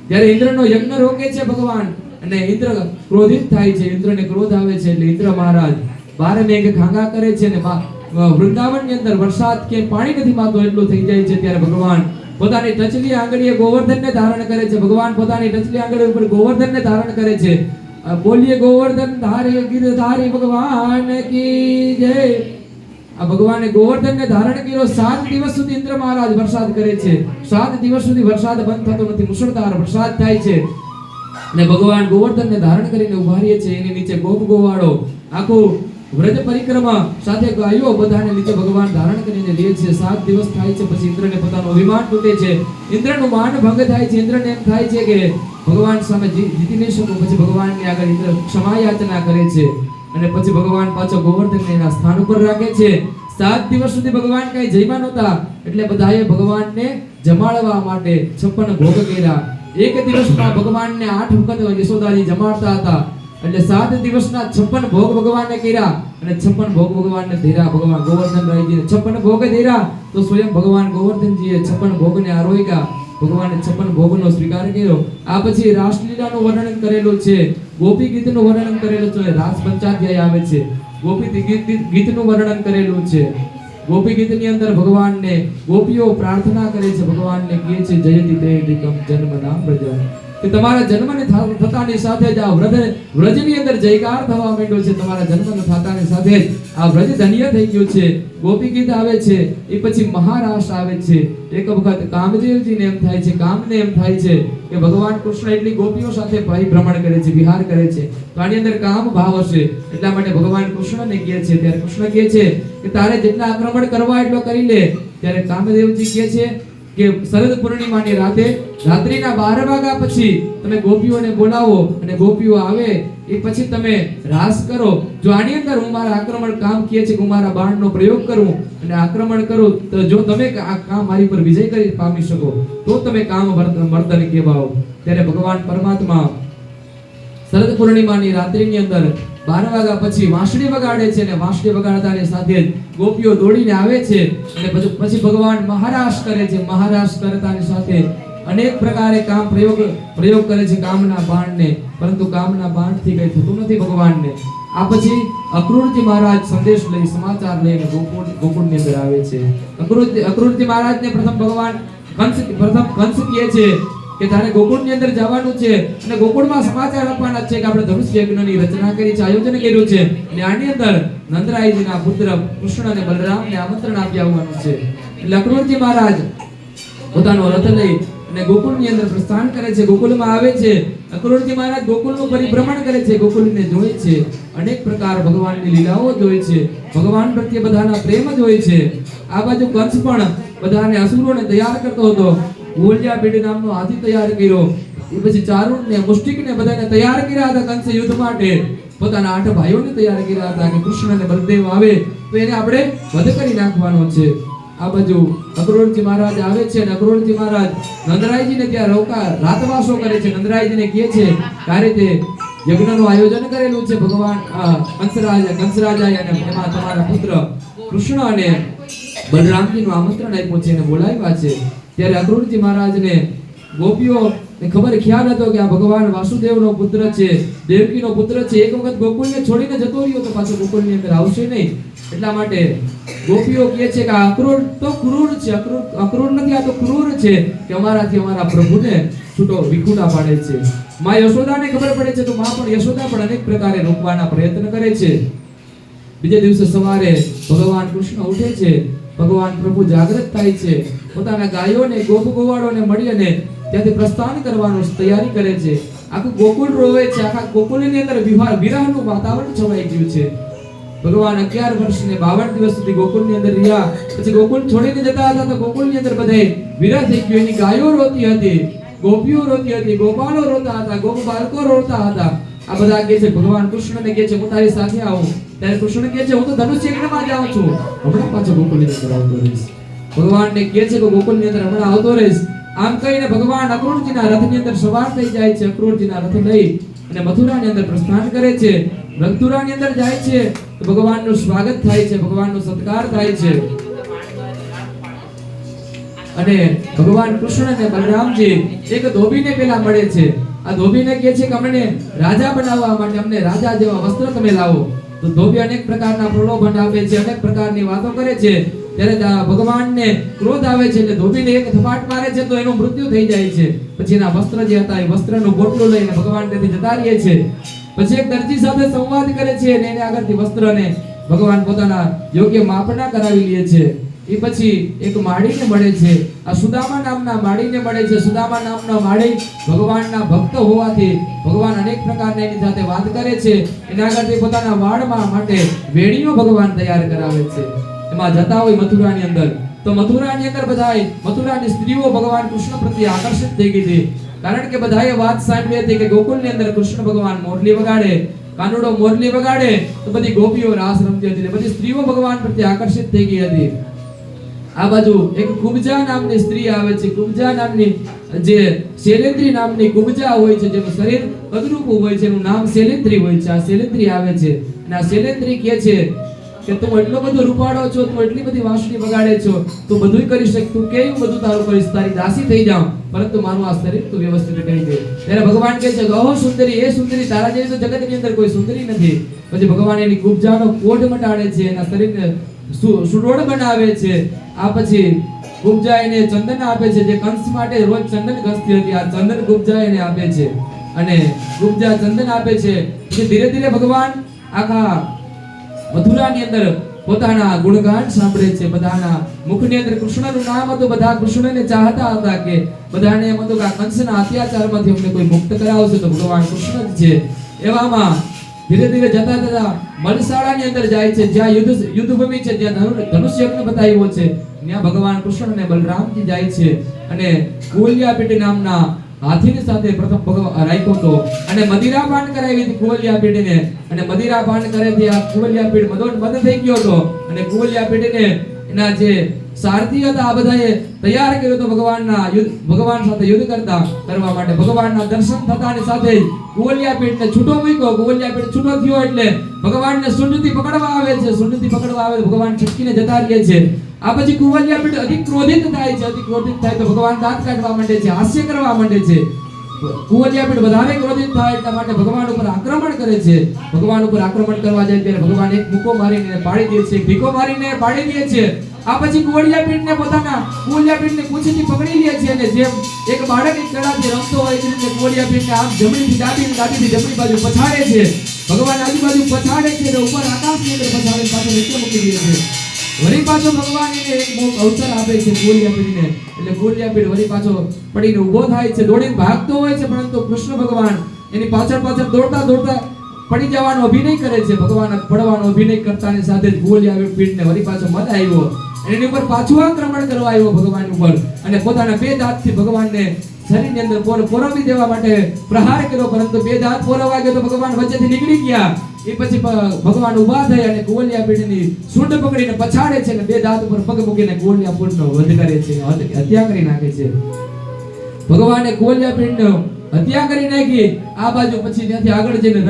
ત્યારે ઇન્દ્રનો યજ્ઞ રોકે છે ભગવાન અને ઇન્દ્ર ક્રોધિત થાય છે. ઇન્દ્રને ક્રોધ આવે છે એટલે ઇન્દ્ર મહારાજ બાર મેઘ ખાંગા કરે છે અને વૃંદાવનની અંદર વરસાદ કે પાણી નથી માતો એટલું થઈ જાય છે. ત્યારે ભગવાન પોતાની ટચલી આંગળીએ ગોવર્ધનને ધારણ કરે છે. ભગવાન પોતાની ટચલી આંગળી ઉપર ગોવર્ધનને ધારણ કરે છે. બોલીએ ગોવર્ધન ધારે ગિરધારી ભગવાન કી જય. આ ભગવાને ગોવર્ધનને ધારણ કર્યો. 7 દિવસ સુધી ઇન્દ્ર મહારાજ વરસાદ કરે છે. 7 દિવસ સુધી વરસાદ બંધ થતો નથી, મુશળધાર વરસાદ થાય છે. અને ભગવાન ગોવર્ધનને ધારણ કરીને ઉભા રહે છે. એની નીચે ગોપ ગોવાળો આખું વ્રજ પરિક્રમા સાથે ગાયો બધાને નીચે ભગવાન ધારણ કરીને લે છે. 7 દિવસ થાય છે. પછી ઇન્દ્રને પોતાનો અભિમાન તૂટે છે, ઇન્દ્રનું માન ભંગ થાય છે. ઇન્દ્રને એમ થાય છે કે ભગવાન સામે જીતી નહીં શકું. પછી ભગવાનની આગળ ઇન્દ્ર ક્ષમા યાચના કરે છે અને પછી ભગવાન પાછો ગોવર્ધનને એના સ્થાન ઉપર રાખે છે. 7 દિવસ સુધી ભગવાન કઈ જમ્યા નહોતા એટલે બધાએ ભગવાનને જમાડવા માટે 56 ભોગ કર્યા. એક દિવસમાં ભગવાનને 8 વખત યશોદાજી જમાડતા હતા. એટલે 7 દિવસના 56 ભોગ ભગવાનને કર્યા અને 56 ભોગ ભગવાનને ધર્યા. ભગવાન ગોવર્ધન રાયજીને 56 ભોગ ધર્યા તો સ્વયં ભગવાન ગોવર્ધનજીએ 56 ભોગને આરોગ્યા. ભગવાને 56 ભોગનો સ્વીકાર કર્યો. આ પછી રાસલીલાનું વર્ણન કરેલું છે, ગોપી ગીતનું વર્ણન કરેલું છે, રાસ પંચાધ્યાય આવે છે. ગોપી ગીતનું વર્ણન કરેલું છે. ગોપી ગીતની અંદર ભગવાનને ગોપીઓ પ્રાર્થના કરે છે, ભગવાનને કહે છે જયતિ દૈતિકમ જન્મના પ્રજા, કે તમારા જન્મને થતાની સાથે જ આ વ્રજની અંદર જયકાર થવા માંડ્યો છે. તમારા જન્મ થતાની સાથે જ આ વ્રજ ધન્ય થઈ ગયું છે. ગોપી ગીત આવે છે. એ પછી મહારાસ આવે છે. એક વખત કામદેવજીને એમ થાય છે, કામને એમ થાય છે કે ભગવાન કૃષ્ણ એટલી ગોપીઓ સાથે પરિભ્રમણ કરે છે, વિહાર કરે છે, તો આની અંદર કામ ભાવ હશે. એટલા માટે ભગવાન કૃષ્ણને કહે છે. ત્યારે કૃષ્ણ કહે છે કે તારે જેટલા આક્રમણ કરવા એટલો કરી લે. ત્યારે કામદેવજી કહે છે કે શરદ પૂર્ણિમાની રાત્રિના 12 વાગ્યા પછી તમે ગોપીઓને બોલાવો અને ગોપીઓ આવે એ પછી તમે રાસ કરો. જો આની અંદર હું મારા આક્રમણ કામ કહે છે કે હું મારા બાણનો પ્રયોગ કરું અને આક્રમણ કરું તો જો તમે આ કામ મારી પર વિજય કરી પામી શકો તો તમે કામ વર્તન કહેવાઓ. ત્યારે ભગવાન પરમાત્મા શરદ પૂર્ણિમાની રાત્રિની અંદર 12 વાગ્યા પછી વાંસળી વગાડે છે અને વાંસળી વગાડતાની સાથે જ ગોપીઓ દોડીને આવે છે અને પછી ભગવાન મહારાસ કરે છે. મહારાસ કરતાની સાથે અનેક પ્રકારે કામ પ્રયોગ કરે છે કામના બાણને, પરંતુ કામના બાણથી કઈ થતું નથી ભગવાનને. આ પછી અક્રૂરજી મહારાજ સંદેશ લઈ, સમાચાર લઈને ગોકુળની અંદર આવે છે. અક્રૂરજી મહારાજને પ્રથમ કંસ કહે છે કે તારે ગોકુળની અંદર જવાનું છે અને ગોકુળમાં સમાચાર આપવાના છે કે આપણે ધનુષ યજ્ઞની રચના કરી છે, આયોજન કર્યું છે અને આની અંદર નંદરાયજીના પુત્ર કૃષ્ણ અને બલરામને આમંત્રણ આપ્યા હોવાનું છે. એટલે અક્રૂરજી મહારાજ પોતાનો રથ લઈ અને ગોકુળની અંદર પ્રસ્થાન કરે છે. ગોકુળમાં આવે છે. અક્રૂરજી મહારાજ ગોકુળનું પરિભ્રમણ કરે છે, ગોકુળને જોઈ છે, અનેક પ્રકાર ભગવાનની લીલાઓ જોઈ છે, ભગવાન પ્રત્યે બધાના પ્રેમ જોઈ છે. આ બાજુ કંસ પણ બધાને અસુરોને તૈયાર કરતો હતો. ગોલિયા પીડી નામનો હાથી તૈયાર કર્યો. એ પછી ચારુણને, મુષ્ટિકને બધાને તૈયાર કર્યા હતા કંસ યુદ્ધ માટે. પોતાના 8 ભાઈઓને તૈયાર કર્યા હતા કે કૃષ્ણ અને બલદેવ આવે તો એને આપણે વધ કરી નાખવાનો છે. આ બાજુ અક્રૂરજી મહારાજ આવે છે અને અક્રૂરજી મહારાજ નંદરાયજીને ત્યાં રાતવાસો કરે છે. નંદરાયજીને કહે છે કે આ રીતે યજ્ઞનું આયોજન કરેલું છે ભગવાન કંસરાજાએ, અને એમાં તમારા પુત્ર કૃષ્ણ અને બલરામજીનું આમંત્રણ આપ્યું છે અને બોલાવ્યા છે. ત્યારે અક્રૂરજી મહારાજને ગોપીઓ ખબર ખ્યાલ હતો કે આ ભગવાન વાસુદેવનો પુત્ર છે, દેવકીનો પુત્ર છે. એક વખત ગોકુળને છોડીને જતો રહ્યો તો પાછો ગોકુળની અંદર આવશે નહીં. એટલા માટે ગોપીઓ કહે છે કે આ અક્રૂર તો ક્રૂર છે, અક્રૂર નથી, આ તો ક્રૂર છે કે અમારાથી અમારા પ્રભુને છૂટો વિખૂટા પાડે છે. માં યશોદાને ખબર પડે છે તો માં પણ યશોદા પણ અનેક પ્રકારે રોકવાના પ્રયત્ન કરે છે. બીજે દિવસે સવારે ભગવાન કૃષ્ણ ઉઠે છે, ભગવાન પ્રભુ જાગૃત થાય છે, પોતાના ગાયોને ગોપ ગોવાળોને મળી અને ત્યાંથી પ્રસ્થાન કરવાનું તૈયારી કરે છે. આખું ગોકુળ રોવે છે, આખા ગોકુળની અંદર વિરહનું વાતાવરણ છવાઈ ગયું છે. ભગવાન 11 વર્ષ ને 52 દિવસ સુધી ગોકુળની અંદર રહ્યા. પછી ગોકુળ છોડીને જતા હતા તો ગોકુળની અંદર બધાય વિરહ થઈ ગયો. એની ગાયો રોતી હતી, ગોપીઓ રોતી હતી, ગોપાલો રોતા હતા, ગોપ બાળકો રોતા હતા. આ બધા કહે છે ભગવાન કૃષ્ણને કહે છે હું તારી સાથે આવું. ત્યારે કૃષ્ણ કહે છે હું તો ધનુષ યજ્ઞમાં જાઉં છું, હમણાં પાછો ગોકુળની અંદર આવતો રહીશ. ભગવાનને કહે છે કે ગોકુળની અંદર હમણાં આવતો રહીશ. આમ કહીને ભગવાન અક્રૂરજીના રથની અંદર સવાર થઈ જાય છે. અક્રૂરજીના રથ લઈ અને મથુરાની અંદર પ્રસ્થાન કરે છે. મથુરાની અંદર જાય છે તો ભગવાનનું સ્વાગત થાય છે, ભગવાનનો સત્કાર થાય છે. અને ભગવાન કૃષ્ણ અને બલરામજી એક ધોબીને પેલા મળે છે. આ ધોબીને કહે છે કે અમને રાજા બનાવવા માટે અમને રાજા જેવા વસ્ત્ર તમે લાવો. તો ધોબી અનેક પ્રકારના પ્રલોભન આપે છે, અનેક પ્રકારની વાતો કરે છે. ત્યારે ભગવાનને ક્રોધ આવે છે એટલે ધોબીને એક થપાટ મારે છે તો એનું મૃત્યુ થઈ જાય છે. પછી એના વસ્ત્ર જે હતા એ વસ્ત્રનું પોટલું લઈને ભગવાન ત્યાંથી જતા રહે છે. પછી એક દરજી સાથે સંવાદ કરે છે અને એને આગળથી વસ્ત્રને ભગવાન પોતાના યોગ્ય માપના કરાવી લે છે. એ પછી એક માળીને મળે છે. આ સુદામા નામના માળીને મળે છે. સુદામા નામનો માળી ભગવાનના ભક્ત હોવાથી ભગવાન અનેક પ્રકારના એની સાથે વાત કરે છે. એના આગળથી પોતાના વાળમાં માટે વેણીઓ ભગવાન તૈયાર કરાવે છે. એમાં જતા હોય મથુરાની અંદર તો મથુરાની અંદર બધાય મથુરાની સ્ત્રીઓ ભગવાન કૃષ્ણ પ્રત્યે આકર્ષિત થઈ ગઈ હતી. કારણ કે બધાએ વાત સાંભળી હતી કે ગોકુળની અંદર કૃષ્ણ ભગવાન મોરલી વગાડે, કાનુડો મોરલી વગાડે તો બધી ગોપીઓ રાસ રમતી હતી. બધી સ્ત્રીઓ ભગવાન પ્રત્યે આકર્ષિત થઈ ગઈ હતી. આ બાજુ એક કુબજા નામની સ્ત્રી આવે છે. કુબજા નામની જે શૈલેન્દ્રી નામની કુબજા હોય છે, જેનું શરીર કદરૂપું હોય છે, એનું નામ શૈલેન્દ્રી હોય છે. આ શૈલેન્દ્રી આવે છે અને આ શૈલેન્દ્રી કહે છે કે તું એટલો બધો રૂપાળો છો, તું એટલી બધી વાંસળી વગાડે છો, તું બધુંય કરી શક, તું કેવું બધું તારું કરીશ, તારી દાસી થઈ જાઉં, પરંતુ મારું આ શરીર તું વ્યવસ્થિત કરી દે. ત્યારે ભગવાન કહે છે ગહો સુંદરી, એ સુંદરી તારા જેવી તો જગતની અંદર કોઈ સુંદરી નથી. પછી ભગવાન એની કુબજાનો કોઢ મટાડે છે, એના શરીરને સુડોળ બનાવે છે. આ પછી કુબજા એને ચંદન આપે છે, જે કંસ માટે રોજ ચંદન ઘસતી હતી. આ ચંદન કુબજા એને આપે છે અને કુબજા ચંદન આપે છે. પછી ધીરે ધીરે ભગવાન આખા મથુરાની અંદર પોતાના ગુણગાન સાંભળે છે. બધાના મુખની અંદર કૃષ્ણનું નામ હતું. બધા કૃષ્ણને ચાહતા હતા કે બધાને એમ હતું કે આ કંસના અત્યાચારમાંથી અમને કોઈ મુક્ત કરાવશે તો ભગવાન કૃષ્ણ જ છે. એવામાં ધીરે ધીરે જતા જતા મનસાળાની અંદર જાય છે, જ્યાં યુદ્ધભૂમિ છે, જ્યાં ધનુષ યજ્ઞ બતાવ્યો છે. ત્યાં ભગવાન કૃષ્ણ અને બલરામજી જાય છે અને કુવલ્યાપીઠ નામના હાથીની સાથે પ્રથમ ભગવાન રાખ્યો હતો અને મદિરાપાન કરાવી હતી કુવલ્યાપીઠને. અને મદિરાપાન કરેથી આ કુવલ્યાપીઠ મદોન્મદ થઈ ગયો હતો અને કુવલ્યાપીઠને એના જે સારથી હતા આ બધાએ તૈયાર કર્યો હતો ભગવાન સાથે યુદ્ધ કરવા માટે. ભગવાનના દર્શન થતાની સાથે કુવલ્યાપીઠને છૂટો મૂક્યો. કુવલ્યાપીઠ છૂટો થયો એટલે ભગવાનને સુંડથી પકડવા આવે છે. સુંડથી પકડવા આવે ભગવાન છટકીને જતા રહે છે. આ પછી કુવલ્યાપીઠ અધિક ક્રોધિત થાય છે. અધિક ક્રોધિત થાય તો ભગવાન દાંત કાઢવા માંડે છે, હાસ્ય કરવા માંડે છે. કુવલ્યાપીઠ વધારે ક્રોધિત થાય એટલા માટે ભગવાન ઉપર આક્રમણ કરે છે. ભગવાન ઉપર આક્રમણ કરવા જાય ત્યારે ભગવાન એક મુકો મારીને પાડી દે છે, એક ભીકો મારીને પાડી દે છે. આ પછી કુવલ્યાપીઠને કુવલ્યાપીઠને કુંચીથી પકડી લે છે અને જેમ એક બાળક એક કડાથી રમતો હોય એ રીતે કુવલ્યાપીઠને આમ જમણીથી ડાબીથી જમણી બાજુ પછાડે છે. ભગવાન આજુબાજુ પછાડે છે અને ઉપર આકાશની અંદર પછાડે પાછો નીચે મૂકી દે છે. વળી પાછો ભગવાન એને એક અવસર આપે છે કુવલ્યાપીઠને. એટલે કુવલ્યાપીઠ વળી પાછો પડીને ઊભો થાય છે, દોડીને ભાગતો હોય છે, પરંતુ કૃષ્ણ ભગવાન એની પાછળ દોડતા પડી જવાનો અભિનય કરે છે. ભગવાન પડવાનો અભિનય કરતાની સાથે જ કુવલ્યાપીઠને વળી પાછો મત આવ્યો. એની ઉપર પાછું આક્રમણ કરવા આવ્યો ભગવાન ઉપર અને પોતાના બે દાંતથી ભગવાનને શરીરની અંદર પોરવી દેવા માટે પ્રહાર કર્યો, પરંતુ બે દાંત પોરવા ગયો તો ભગવાન વચ્ચેથી નીકળી ગયા. એ પછી ભગવાન ઊભા થઈ અને કુવલ્યાપીઠની સૂંઢ પકડીને પછાડે છે અને બે દાંત ઉપર પગ મૂકીને કુવલ્યાપીઠનો વધ કરે છે, હત્યા કરી નાખે છે. ભગવાને કુવલ્યાપીઠનો હત્યા કરી નાખી આ બાજુ, પછી ત્યાંથી આગળ જઈને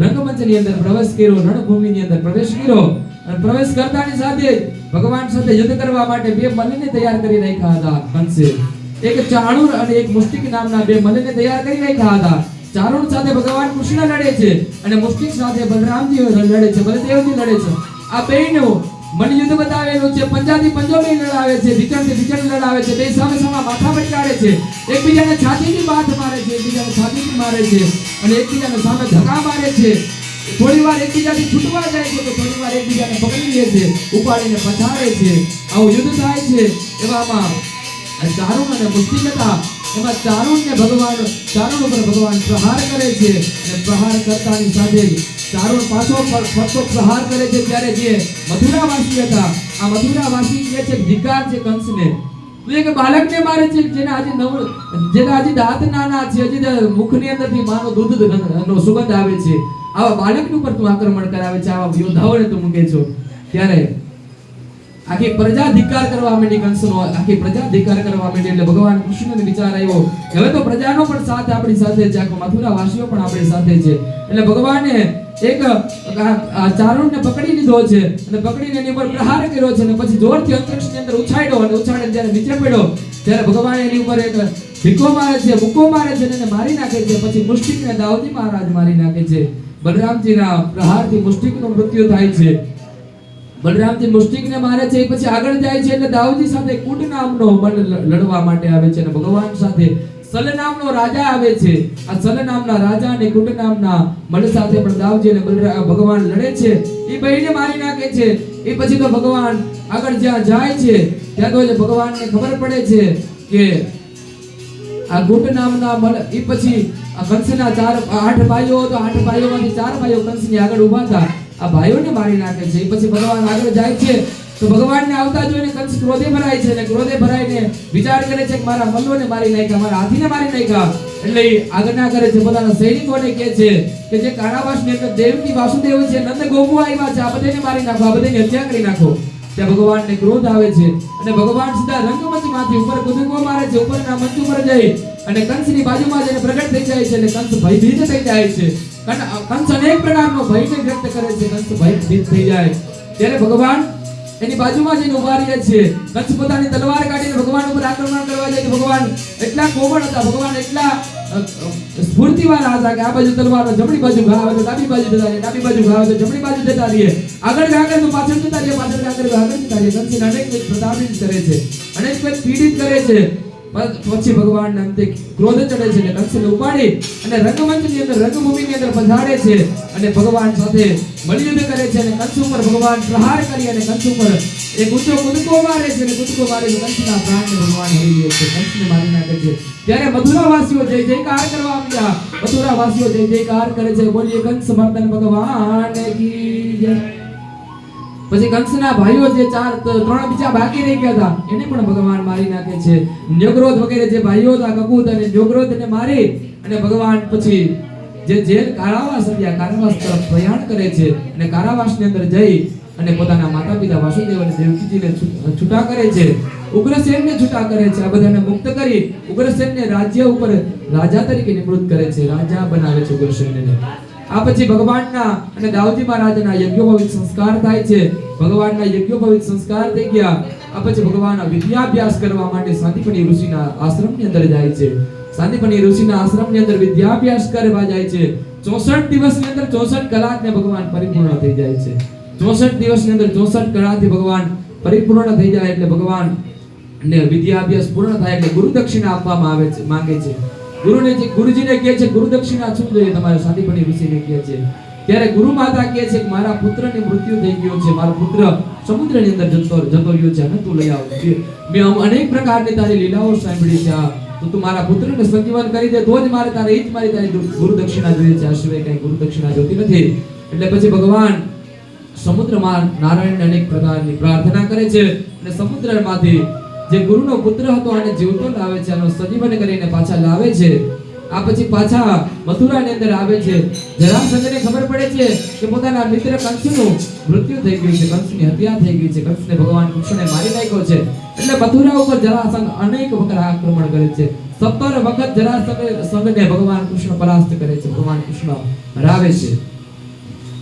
રંગમંચની અંદર પ્રવેશ કર્યો, રણભૂમિની અંદર પ્રવેશ કર્યો અને પ્રવેશ કરતાની સાથે જ ભગવાન સાથે યુદ્ધ કરવા માટે બે મલ્લને તૈયાર કરી રાખ્યા હતા કંસે. એક ચાણૂર અને એક મુષ્ટિક નામના બે મલ્લને તૈયાર કરી રાખ્યા હતા. ચાણૂર સાથે ભગવાન કૃષ્ણ લડે છે અને મુષ્ટિક સાથે બલરામજી લડે છે, બલદેવજી લડે છે. આ બેયનું મન યુદ્ધ બતાવેલું છે. પંજાથી પંજો બે લડાવે છે, વિચરણથી વિચરણ લડાવે છે. બે સામે સામે માથા ભટકાડે છે, એકબીજાને છાતીથી બાથ મારે છે, એકબીજાને છાતીથી મારે છે અને એકબીજાને સામે ધક્કા મારે છે. થોડી વાર એકબીજાથી છૂટવા જાય છે તો થોડી વાર એકબીજાને પકડી લે છે, ઉપાડીને પછાડે છે. આવું યુદ્ધ થાય છે. એવામાં ચારુણ અને મુષ્ટિક હતા. એમાં ચારુણને ચારુણ ઉપર ભગવાન પ્રહાર કરે છે અને પ્રહાર કરતાની સાથે જ ચારુણ પાછો ફરતો પ્રહાર કરે છે. ત્યારે જે મથુરાવાસી હતા, આ મથુરાવાસી કહે છે ધિક્કાર છે કંસને. તો એક બાળકને મારે છે જેના હજી દાંત નાના છે, હજી મુખની અંદરથી માનો દૂધનો સુગંધ આવે છે. આવા બાળકની ઉપર તું આક્રમણ કરાવે છે, આવા યોદ્ધાઓને તું મૂકે છો. ત્યારે આખી પ્રજા ધિક્કાર કરવા માંડી. કંસનો આખી પ્રજા ધિક્કાર કરવા માંડી. એટલે ભગવાન કૃષ્ણને વિચાર આવ્યો હવે તો પ્રજાનો પણ સાથ આપણી સાથે છે, આખો મથુરાવાસીઓ પણ આપણી સાથે છે. એટલે ભગવાને એક ચારુણને પકડી લીધો છે અને પકડીને એની ઉપર પ્રહાર કર્યો છે અને પછી જોરથી અંતરિક્ષની અંદર ઉછાળ્યો અને ઉછાળીને જ્યારે નીચે પડ્યો ત્યારે ભગવાન એની ઉપર એક ભીકો મારે છે, મુક્કો મારે છે અને એને મારી નાખે છે. પછી મુષ્ટિકને દાઉદી મહારાજ મારી નાખે છે. બલરામજીના પ્રહારથી મુષ્ટિકનું મૃત્યુ થાય છે. બલરામજી મુષ્ટિકને મારે છે, પછી આગળ જાય છે એટલે દાઉદી સાથે કુટ નામનો મલ લડવા માટે આવે છે અને ભગવાન સાથે સલ નામનો રાજા આવે છે. આ સલ નામના રાજા અને કુટ નામના મલ સાથે પણ દાઉદી અને ભગવાન લડે છે. એ બેયને મારી નાખે છે. એ પછી તો ભગવાન આગળ જ્યાં જાય છે ત્યાં તો ભગવાનને ખબર પડે છે કે આ કુટ નામના મલ એ પછી કંસના 8 ભાઈઓ તો 8 ભાઈઓમાંથી 4 ભાઈઓ કંસની આગળ ઊભા હતા. આ ભાઈઓને મારી નાખે છે. પછી ભગવાન આગળ જાય છે તો ભગવાનને આવતા જોઈને કંસ ક્રોધે ભરાય છે અને ક્રોધે ભરાઈને વિચાર કરે છે કે મારા મલ્લોને મારી નાખ્યા, મારા હાથીને મારી નાખ્યા. એટલે આજ્ઞા કરે છે, પોતાના સૈનિકોને કહે છે કે જે કારાવાસની અંદર દેવકી વાસુદેવ છે, નંદ ગોપુ આવ્યા છે, આ બધાને મારી નાખો, આ બધાની હત્યા કરી નાખો. ત્યાં ભગવાનને ક્રોધ આવે છે અને ભગવાન સીધા રંગમંચમાંથી ઉપર કૂદકો મારે છે. ઉપરના મંચ ઉપર જઈ અને કંસની બાજુમાં જઈને પ્રગટ થઈ જાય છે અને કંસ ભયભીત થઈ જાય છે. કંસ અનેક પ્રકારનો ભયને વ્યક્ત કરે છે. કંસ ભયભીત થઈ જાય ત્યારે ભગવાન એની બાજુમાં જઈને ઉભા રહે છે. કંસ પોતાની તલવાર કાઢીને ભગવાન ઉપર આક્રમણ કરવા જાય તો ભગવાન એટલા કોમળ હતા, ભગવાન એટલા સ્ફૂર્તિવાળા હતા કે આ બાજુ તલવારનો જમણી બાજુ ઘા આવે તો ડાબી બાજુ જતા રહે, ડાબી બાજુ ઘા આવે તો જમણી બાજુ જતા રહે, આગળ આગળ તો પાછળ જતા રહે, પાછળ આગળ જતા રહે. કંસને અનેક પ્રતાડિત કરે છે, અનેક પીડિત કરે છે. પછી ભગવાન અંતે ક્રોધ ચડે છે એટલે કંસને ઉપાડી અને રંગમંચની અંદર રંગભૂમિની અંદર પધારે છે અને ભગવાન સાથે મલ્લયુદ્ધ કરે છે અને કંસ ઉપર ભગવાન પ્રહાર કરી અને કંસ ઉપર એક ઊંચો કૂદકો મારે છે અને કૂદકો મારી કંસના પ્રાણને ભગવાન હરી લે છે, કંસને મારી નાખે છે. ત્યારે મથુરાવાસીઓ જય જયકાર કરવા માંડ્યા. મથુરાવાસીઓ જય જયકાર કરે છે, બોલીએ કંસ મર્દન ભગવાન કી જય. પછી કંસના ભાઈઓ જે 3 બીજા બાકી રહી ગયા હતા એને પણ ભગવાન મારી નાખે છે. ન્યગ્રોધ વગેરે જે ભાઈઓ હતા કકુત અને ન્યગ્રોધને મારી અને ભગવાન પછી જે જેલ કારાવાસ હતા કારાવાસ તરફ પ્રયાણ કરે છે અને કારાવાસની અંદર જઈ અને પોતાના માતા પિતા વાસુદેવ અને દેવકીજીને છૂટા કરે છે. ઉગ્રસેનને છૂટા કરે છે. આ બધાને મુક્ત કરી ઉગ્રસેનને રાજ્ય ઉપર રાજા તરીકે નિમણૂક કરે છે, રાજા બનાવે છે ઉગ્રસેનને. આ પછી ભગવાનના અને દાઉદી મહારાજના યજ્ઞોપવિત સંસ્કાર થાય છે. ભગવાનના યજ્ઞોપવિત સંસ્કાર થઈ ગયા. આ પછી ભગવાનના વિદ્યાભ્યાસ કરવા માટે સાંદીપની ઋષિના આશ્રમની અંદર જાય છે. સાંદીપની ઋષિના આશ્રમની અંદર વિદ્યાભ્યાસ કરવા જાય છે. 64 દિવસની અંદર 64 કલાકને ભગવાન પરિપૂર્ણ થઈ જાય છે. 64 દિવસની અંદર 64 કલાકથી ભગવાન પરિપૂર્ણ થઈ જાય એટલે ભગવાન ને વિદ્યાભ્યાસ પૂર્ણ થાય એટલે ગુરુ દક્ષિણા આપવામાં આવે છે, માંગે છે. ગુરુજીને કહે છે ગુરુ દક્ષિણા શું જોઈએ તમારે? સાંદીપની ઋષિને કહે છે. ત્યારે ગુરુ માતા કહે છે કે મારા પુત્રની મૃત્યુ થઈ ગયો છે, મારો પુત્ર સમુદ્રની અંદર જતો રહ્યો છે અને તું લઈ આવ. મેં અનેક પ્રકારની તારી લીલાઓ સાંભળી છે, તો તું મારા પુત્રને સંજીવન કરી દે તો જ મારે તારી તારી ગુરુ દક્ષિણા જોઈએ છે, આ સિવાય કઈ ગુરુ દક્ષિણા જોતી નથી. એટલે પછી ભગવાન સમુદ્રમાં નારાયણને અનેક પ્રકારની પ્રાર્થના કરે છે અને સમુદ્રમાંથી જે ગુરુનો પુત્ર હતો આને જીવતો લાવે છે, આનો સજીવન કરીને પાછા લાવે છે. આ પછી પાછા મથુરાની અંદર આવે છે. જરાસંઘને ખબર પડે છે કે પોતાના મિત્ર કંસનું મૃત્યુ થઈ ગયું છે, કંસની હત્યા થઈ ગઈ છે, કંસને ભગવાન કૃષ્ણને મારી નાખ્યો છે. એટલે મથુરા ઉપર જરાસંઘ અનેક વખત આક્રમણ કરે છે. 17 વખત જરાસંઘને ભગવાન કૃષ્ણ પરાસ્ત કરે છે, ભગવાન કૃષ્ણ હરાવે છે.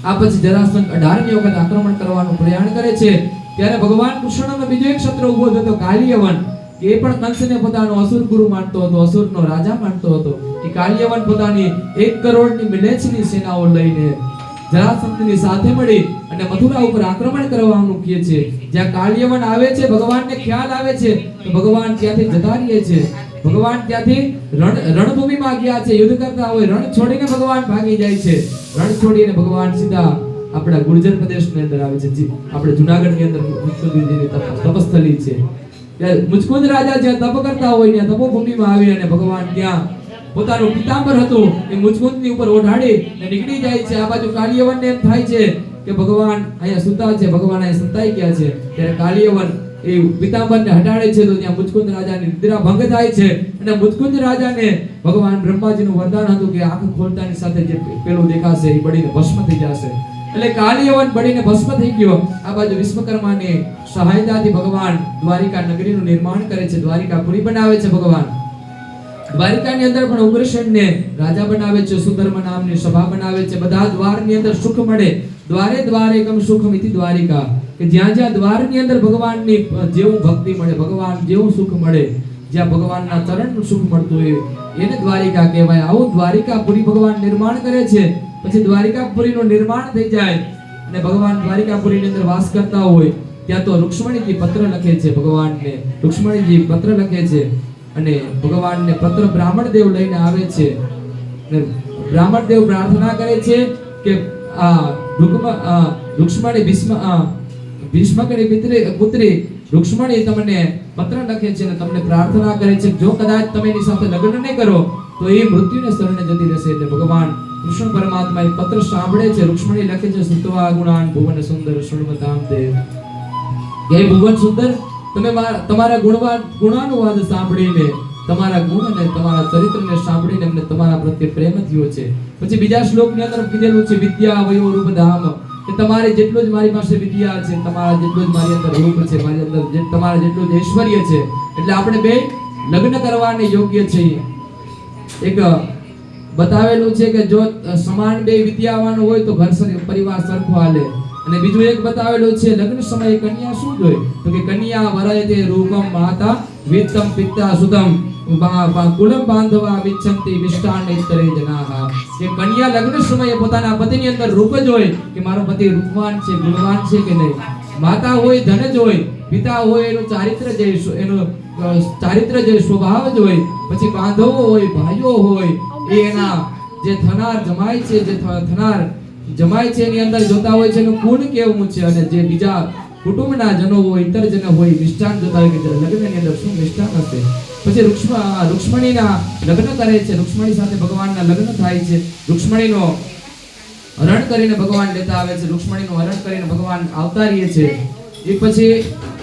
આ પછી જરાસંઘ 18મી વખત આક્રમણ કરવાનું પ્રયાણ કરે છે. ત્યારે ભગવાન કૃષ્ણનો બીજો એક શત્રુ ઊભો થતો કાલિયવન. એ પણ કંસને પોતાનો અસુર ગુરુ માનતો હતો, અસુરનો રાજા માનતો હતો. એ કાલિયવન પોતાની 1 કરોડની મિલેચ્છની સેનાઓ લઈને જરાસંઘની સાથે મળી અને મથુરા ઉપર આક્રમણ કરવાનું કહે છે. જ્યાં કાલિયવન આવે છે, ભગવાનને ખ્યાલ આવે છે તો ભગવાન ત્યાંથી જતા રહે છે. ભગવાન ત્યાંથી રણભૂમિમાં ગયા છે, યુદ્ધ કરતા હોય, રણ છોડીને ભગવાન ભાગી જાય છે. રણ છોડીને ભગવાન સીધા આપણા ગુર્જર પ્રદેશની અંદર આવે છે. આપણે જૂનાગઢની અંદર મુચકુંદજીની તપસ્થલી છે. ત્યાં મુચકુંદ રાજા જ્યાં તપ કરતા હોય ત્યાં તપોભૂમિમાં આવી અને ભગવાન ત્યાં પોતાનું પિતાંબર હતું એ મુચકુંદની ઉપર ઓઢાડી અને નીકળી જાય છે. આ બાજુ કાલિયવનને એમ થાય છે કે ભગવાન અહીંયા સુતા છે, ભગવાન અહીંયા સંતાઈ ગયા છે. ત્યારે કાલિયવન એ પિતાંબરને હટાડે છે તો ત્યાં મુચકુંદ રાજાની નિદ્રા ભંગ થાય છે અને મુચકુંદ રાજાને ભગવાન બ્રહ્માજીનું વરદાન હતું કે આંખ ખોલતાની સાથે જે પેલું દેખાશે એ બળીને ભસ્મ થઈ જશે. એટલે કાલિયવન બળીને ભસ્મ થઈ ગયો. આ બાજુ વિશ્વકર્માની સહાયતાથી ભગવાન દ્વારિકા નગરીનું નિર્માણ કરે છે, દ્વારિકાપુરી બનાવે છે. ભગવાન દ્વારિકાની અંદર પણ ઉગ્રસેનને રાજા બનાવે છે, સુધર્મ નામની સભા બનાવે છે. બધા દ્વારની અંદર સુખ મળે. દ્વારે દ્વારે એકમ સુખમ ઇતિ દ્વારિકા, કે જ્યાં જ્યાં દ્વારની અંદર ભગવાનની જેવું ભક્તિ મળે, ભગવાન જેવું સુખ મળે, જ્યાં ભગવાનના ચરણનું સુખ મળતું હોય એને દ્વારિકા કહેવાય. આવું દ્વારિકાપુરી ભગવાન નિર્માણ કરે છે. પછી દ્વારિકાપુરીનું નિર્માણ થઈ જાય અને ભગવાન દ્વારિકાપુરીની અંદર વાસ કરતા હોય ત્યાં તો રુક્ષ્મણીજી પત્ર લખે છે ભગવાનને. રુક્ષ્મણીજી પત્ર લખે છે અને ભગવાનને પત્ર બ્રાહ્મણદેવ લઈને આવે છે. અને બ્રાહ્મણદેવ પ્રાર્થના કરે છે કે આ રુક્ષ્મણી ભીષ્મકની પુત્રી રુક્ષ્મણી તમને પત્ર લખે છે અને તમને પ્રાર્થના કરે છે જો કદાચ તમે એની સાથે લગ્ન નહીં કરો તો એ મૃત્યુને શરણે જતી રહેશે. એટલે ભગવાન કૃષ્ણ પરમાત્મા એ પત્ર સાંભળે છે. રુક્ષ્મણી લખે છે સુતવા ગુણાન ભુવન સુંદર શૃણવતામ દેવ, હે ભુવન સુંદર, તમે તમારા ગુણાનુવાદ સાંભળીને, તમારા ગુણ અને તમારા ચરિત્રને સાંભળીને અમને તમારા પ્રત્યે પ્રેમ થયો છે. પછી બીજા શ્લોકની અંદર કીધેલું છે વિદ્યા વયો રૂપ ધામ, કે તમારે જેટલું જ મારી પાસે વિદ્યા છે, તમારા જેટલું જ મારી અંદર રૂપ છે, મારી અંદર તમારા જેટલું જ ઐશ્વર્ય છે, એટલે આપણે બે લગ્ન કરવાને યોગ્ય છીએ. એક બતાવેલું છે કે જો સમાન બે વિદ્યાવાન હોય તો ઘર પરિવાર સરખો હાલે. અને બીજું એક બતાવેલું છે લગ્ન સમયે કન્યા શું જોઈએ તો કે કન્યા વરયતે રૂપમ માતા વિત્તમ પિતા સુતમ કુલમ બાંધવા વિચ્છંતિ મિષ્ટાન ઇતરે જનાહા, કે કન્યા લગ્ન સમયે પોતાના પતિની અંદર રૂપ જ હોય કે મારો પતિ રૂપવાન છે, ગુણવાન છે કે નહીં. માતા હોય ધન જ હોય, પિતા હોય એનું ચારિત્ર જે સ્વભાવ જ હોય. પછી બાંધવો હોય, ભાઈઓ હોય, એ એના જે થનાર જમાય છે, જે થનાર જમાય છે એની અંદર જોતા હોય છે એનું ગુણ કેવું છે. અને જે બીજા કુટુંબના જનો હોય, ઇતરજન હોય, મિષ્ટાન જોતા હોય કે લગ્નની અંદર શું મિષ્ટાન હશે. પછી રુક્ષ્મણીના લગ્ન કરે છે. રુક્ષ્મણી સાથે ભગવાનના લગ્ન થાય છે. રુક્ષ્મણીનો હરણ કરીને ભગવાન લેતા આવે છે. રુક્ષ્મણીનું હરણ કરીને ભગવાન અવતારીએ છે. એ પછી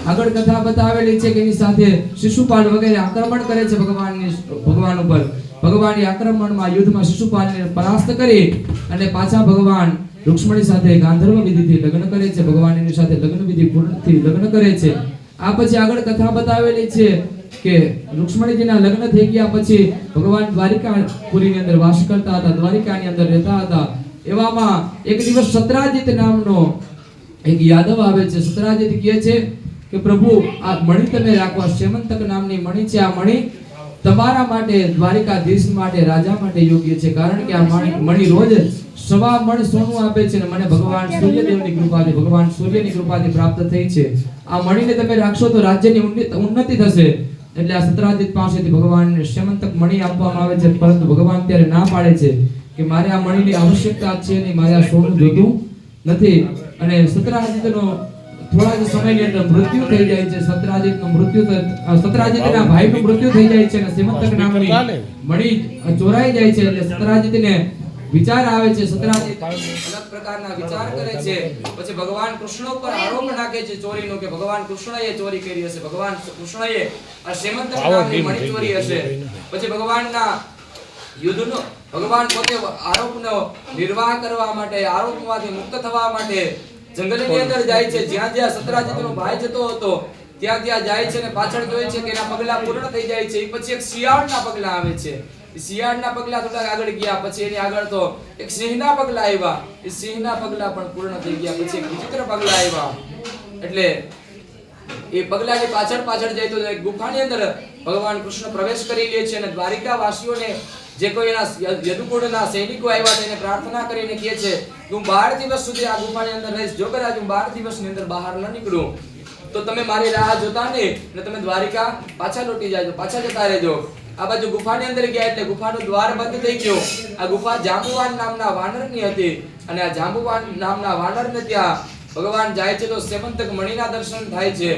આગળ કથા બતાવેલી છે કે એની સાથે શિશુપાલ વગેરે આક્રમણ કરે છે ભગવાન ઉપર. ભગવાનની આક્રમણમાં યુદ્ધમાં શિશુપાલને પરાસ્ત કરી અને પાછા ભગવાન રુક્ષ્મણી સાથે ગાંધર્વ વિધિથી લગ્ન કરે છે. ભગવાન એની સાથે લગ્ન વિધિ પૂર્ણથી લગ્ન કરે છે. આ પછી આગળ કથા બતાવેલી છે કે રુક્ષ્મણીજીના લગ્ન થઈ ગયા પછી ભગવાન દ્વારિકાપુરીની અંદર વાસ કરતા હતા, દ્વારિકાની અંદર રહેતા હતા. એવામાં એક દિવસ સત્રાજીત નામનો એક યાદવ આવે છે. સત્રાજીત કહે છે કે પ્રભુ આ મણી તમે રાખો, શ્યમંતક નામની મણી છે. આ મણી તમારા માટે, દ્વારિકાધીશ માટે, રાજા માટે યોગ્ય છે, કારણ કે આ મણી રોજ સવા મણ સોનું આપે છે અને મને ભગવાન સૂર્યદેવની કૃપાથી, ભગવાન સૂર્યની કૃપાથી પ્રાપ્ત થઈ છે. આ મણીને તમે રાખશો તો રાજ્યની ઉન્નતિ થશે. એટલે આ સત્રાજીત પાસેથી ભગવાનને શ્યમંતક મણી આપવામાં આવે છે, પરંતુ ભગવાન ત્યારે ના પાડે છે કે મારે આ મણીની આવશ્યકતા છે નહીં, મારે આ સોનું જોઈતું નથી. અને સત્રાજીતનો થોડા જ સમયની અંદર મૃત્યુ થઈ જાય છે. સત્રાજીતના ભાઈનું મૃત્યુ થઈ જાય છે અને શ્યમંતક નામની મણી ચોરાઈ જાય છે. એટલે સત્રાજીતને વિચાર આવે છે. સત્રાજીત અલગ પ્રકારના વિચાર કરે છે. પછી ભગવાન કૃષ્ણ ઉપર આરોપ નાખે છે ચોરીનો, કે ભગવાન કૃષ્ણએ ચોરી કરી હશે, ભગવાન કૃષ્ણએ આ શ્યમંતક નામની મણી ચોરી હશે. પછી ભગવાનના યુદ્ધનો ભગવાન પોતે આરોપનો નિર્વાહ કરવા માટે, આરોપમાંથી મુક્ત થવા માટે જંગલની અંદર જાય છે. જ્યાં જ્યાં સત્રાજીતનો ભાઈ જતો હતો ત્યાં ત્યાં જાય છે અને પાછળ જોઈએ છે કે એના પગલા પૂર્ણ થઈ જાય છે. એ પછી એક શિયાળના પગલા આવે છે. એ શિયાળના પગલા થોડા આગળ ગયા, પછી એની આગળ તો એક સિંહના પગલા આવ્યા. એ સિંહના પગલા પણ પૂર્ણ થઈ ગયા. પછી એક વિચિત્ર પગલા આવ્યા. એટલે એ પગલાની પાછળ પાછળ જાય તો એક ગુફાની અંદર ભગવાન કૃષ્ણ પ્રવેશ કરી લે છે અને દ્વારિકા વાસીઓને જે કોઈ એના યદુકુળના સૈનિકો આવ્યા તેને પ્રાર્થના કરીને કહે છે હું 12 દિવસ સુધી આ ગુફાની અંદર રહીશ. જો કદાચ હું 12 દિવસની અંદર બહાર ન નીકળું તો તમે મારી રાહ જોતા નહીં અને તમે દ્વારિકા પાછા લૂટી જાજો, પાછા જતા રહેજો. આ બાજુ ગુફાની અંદર ગયા એટલે ગુફાનો દ્વાર બંધ થઈ ગયો. આ ગુફા જાંબુવાન નામના વાનરની હતી અને આ જાંબુવાન નામના વાનરને ત્યાં ભગવાન જાય છે તો સેવંતક મણિના દર્શન થાય છે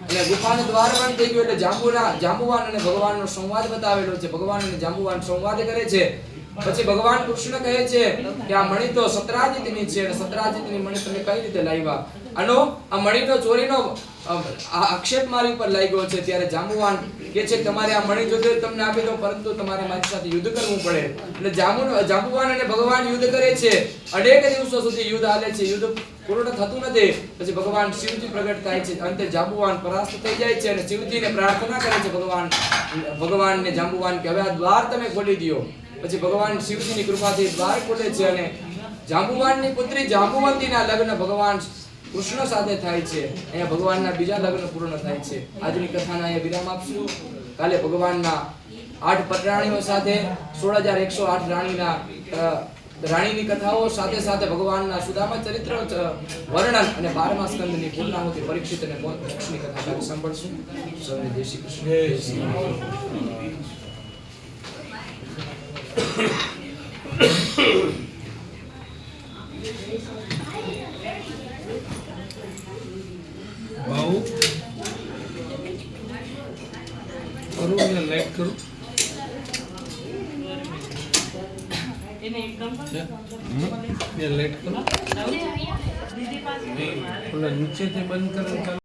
અને ગુફાનો દ્વાર બંધ થઈ ગયો એટલે જાંબુવાન અને ભગવાનનો સંવાદ બતાવેલો છે. ભગવાન અને જાંબુવાન સંવાદ કરે છે. પછી ભગવાન કૃષ્ણ કહે છે કે આ મણિ તો સત્રાજીતની છે અને સત્રાજીતની મણિ તમે કઈ રીતે લાવ્યા? આનો આ મણિનો ચોરીનો આક્ષેપ મારી ઉપર લાગ્યો છે. ત્યારે જાંબુવાન કહે છે કે તમારે આ મણિ જોઈતો તમને આપી દો, પરંતુ તમારે મારી સાથે યુદ્ધ કરવું પડે. એટલે જાંબુવાન અને ભગવાન યુદ્ધ કરે છે. અનેક દિવસો સુધી યુદ્ધ ચાલે છે. યુદ્ધ પૂર્ણ થતું નથી. પછી ભગવાન શિવજી પ્રગટ થાય છે. અંતે જાંબુવાન પરાસ્ત થઈ જાય છે અને શિવજીને પ્રાર્થના કરે છે ભગવાનને જાંબુવાન કે હવે આ દ્વાર તમે ખોલી દો. પછી ભગવાન શિવજીની કૃપાથી દ્વાર ખોલે છે અને જાંબુવાનની પુત્રી જાંબુવંતીના લગ્ન ભગવાન કૃષ્ણ સાથે થાય છે. અહીંયા ભગવાનના બીજા લગ્ન પૂર્ણ થાય છે. આજની કથાના અહીંયા વિરામ આપશું. કાલે ભગવાનના 8 પટરાણીઓ સાથે 16108 રાણીની કથાઓ સાથે સાથે ભગવાનના સુદામા ચરિત્ર વર્ણન અને 12મા સ્કંદની પૂર્ણાહુતિ પરીક્ષિત અને મોક્ષની કથા કાલે સાંભળશું. સૌને જય શ્રી કૃષ્ણ. જય શ્રી भाऊ करो या लाइट करो ये लाइट करो नीचे से बंद करो.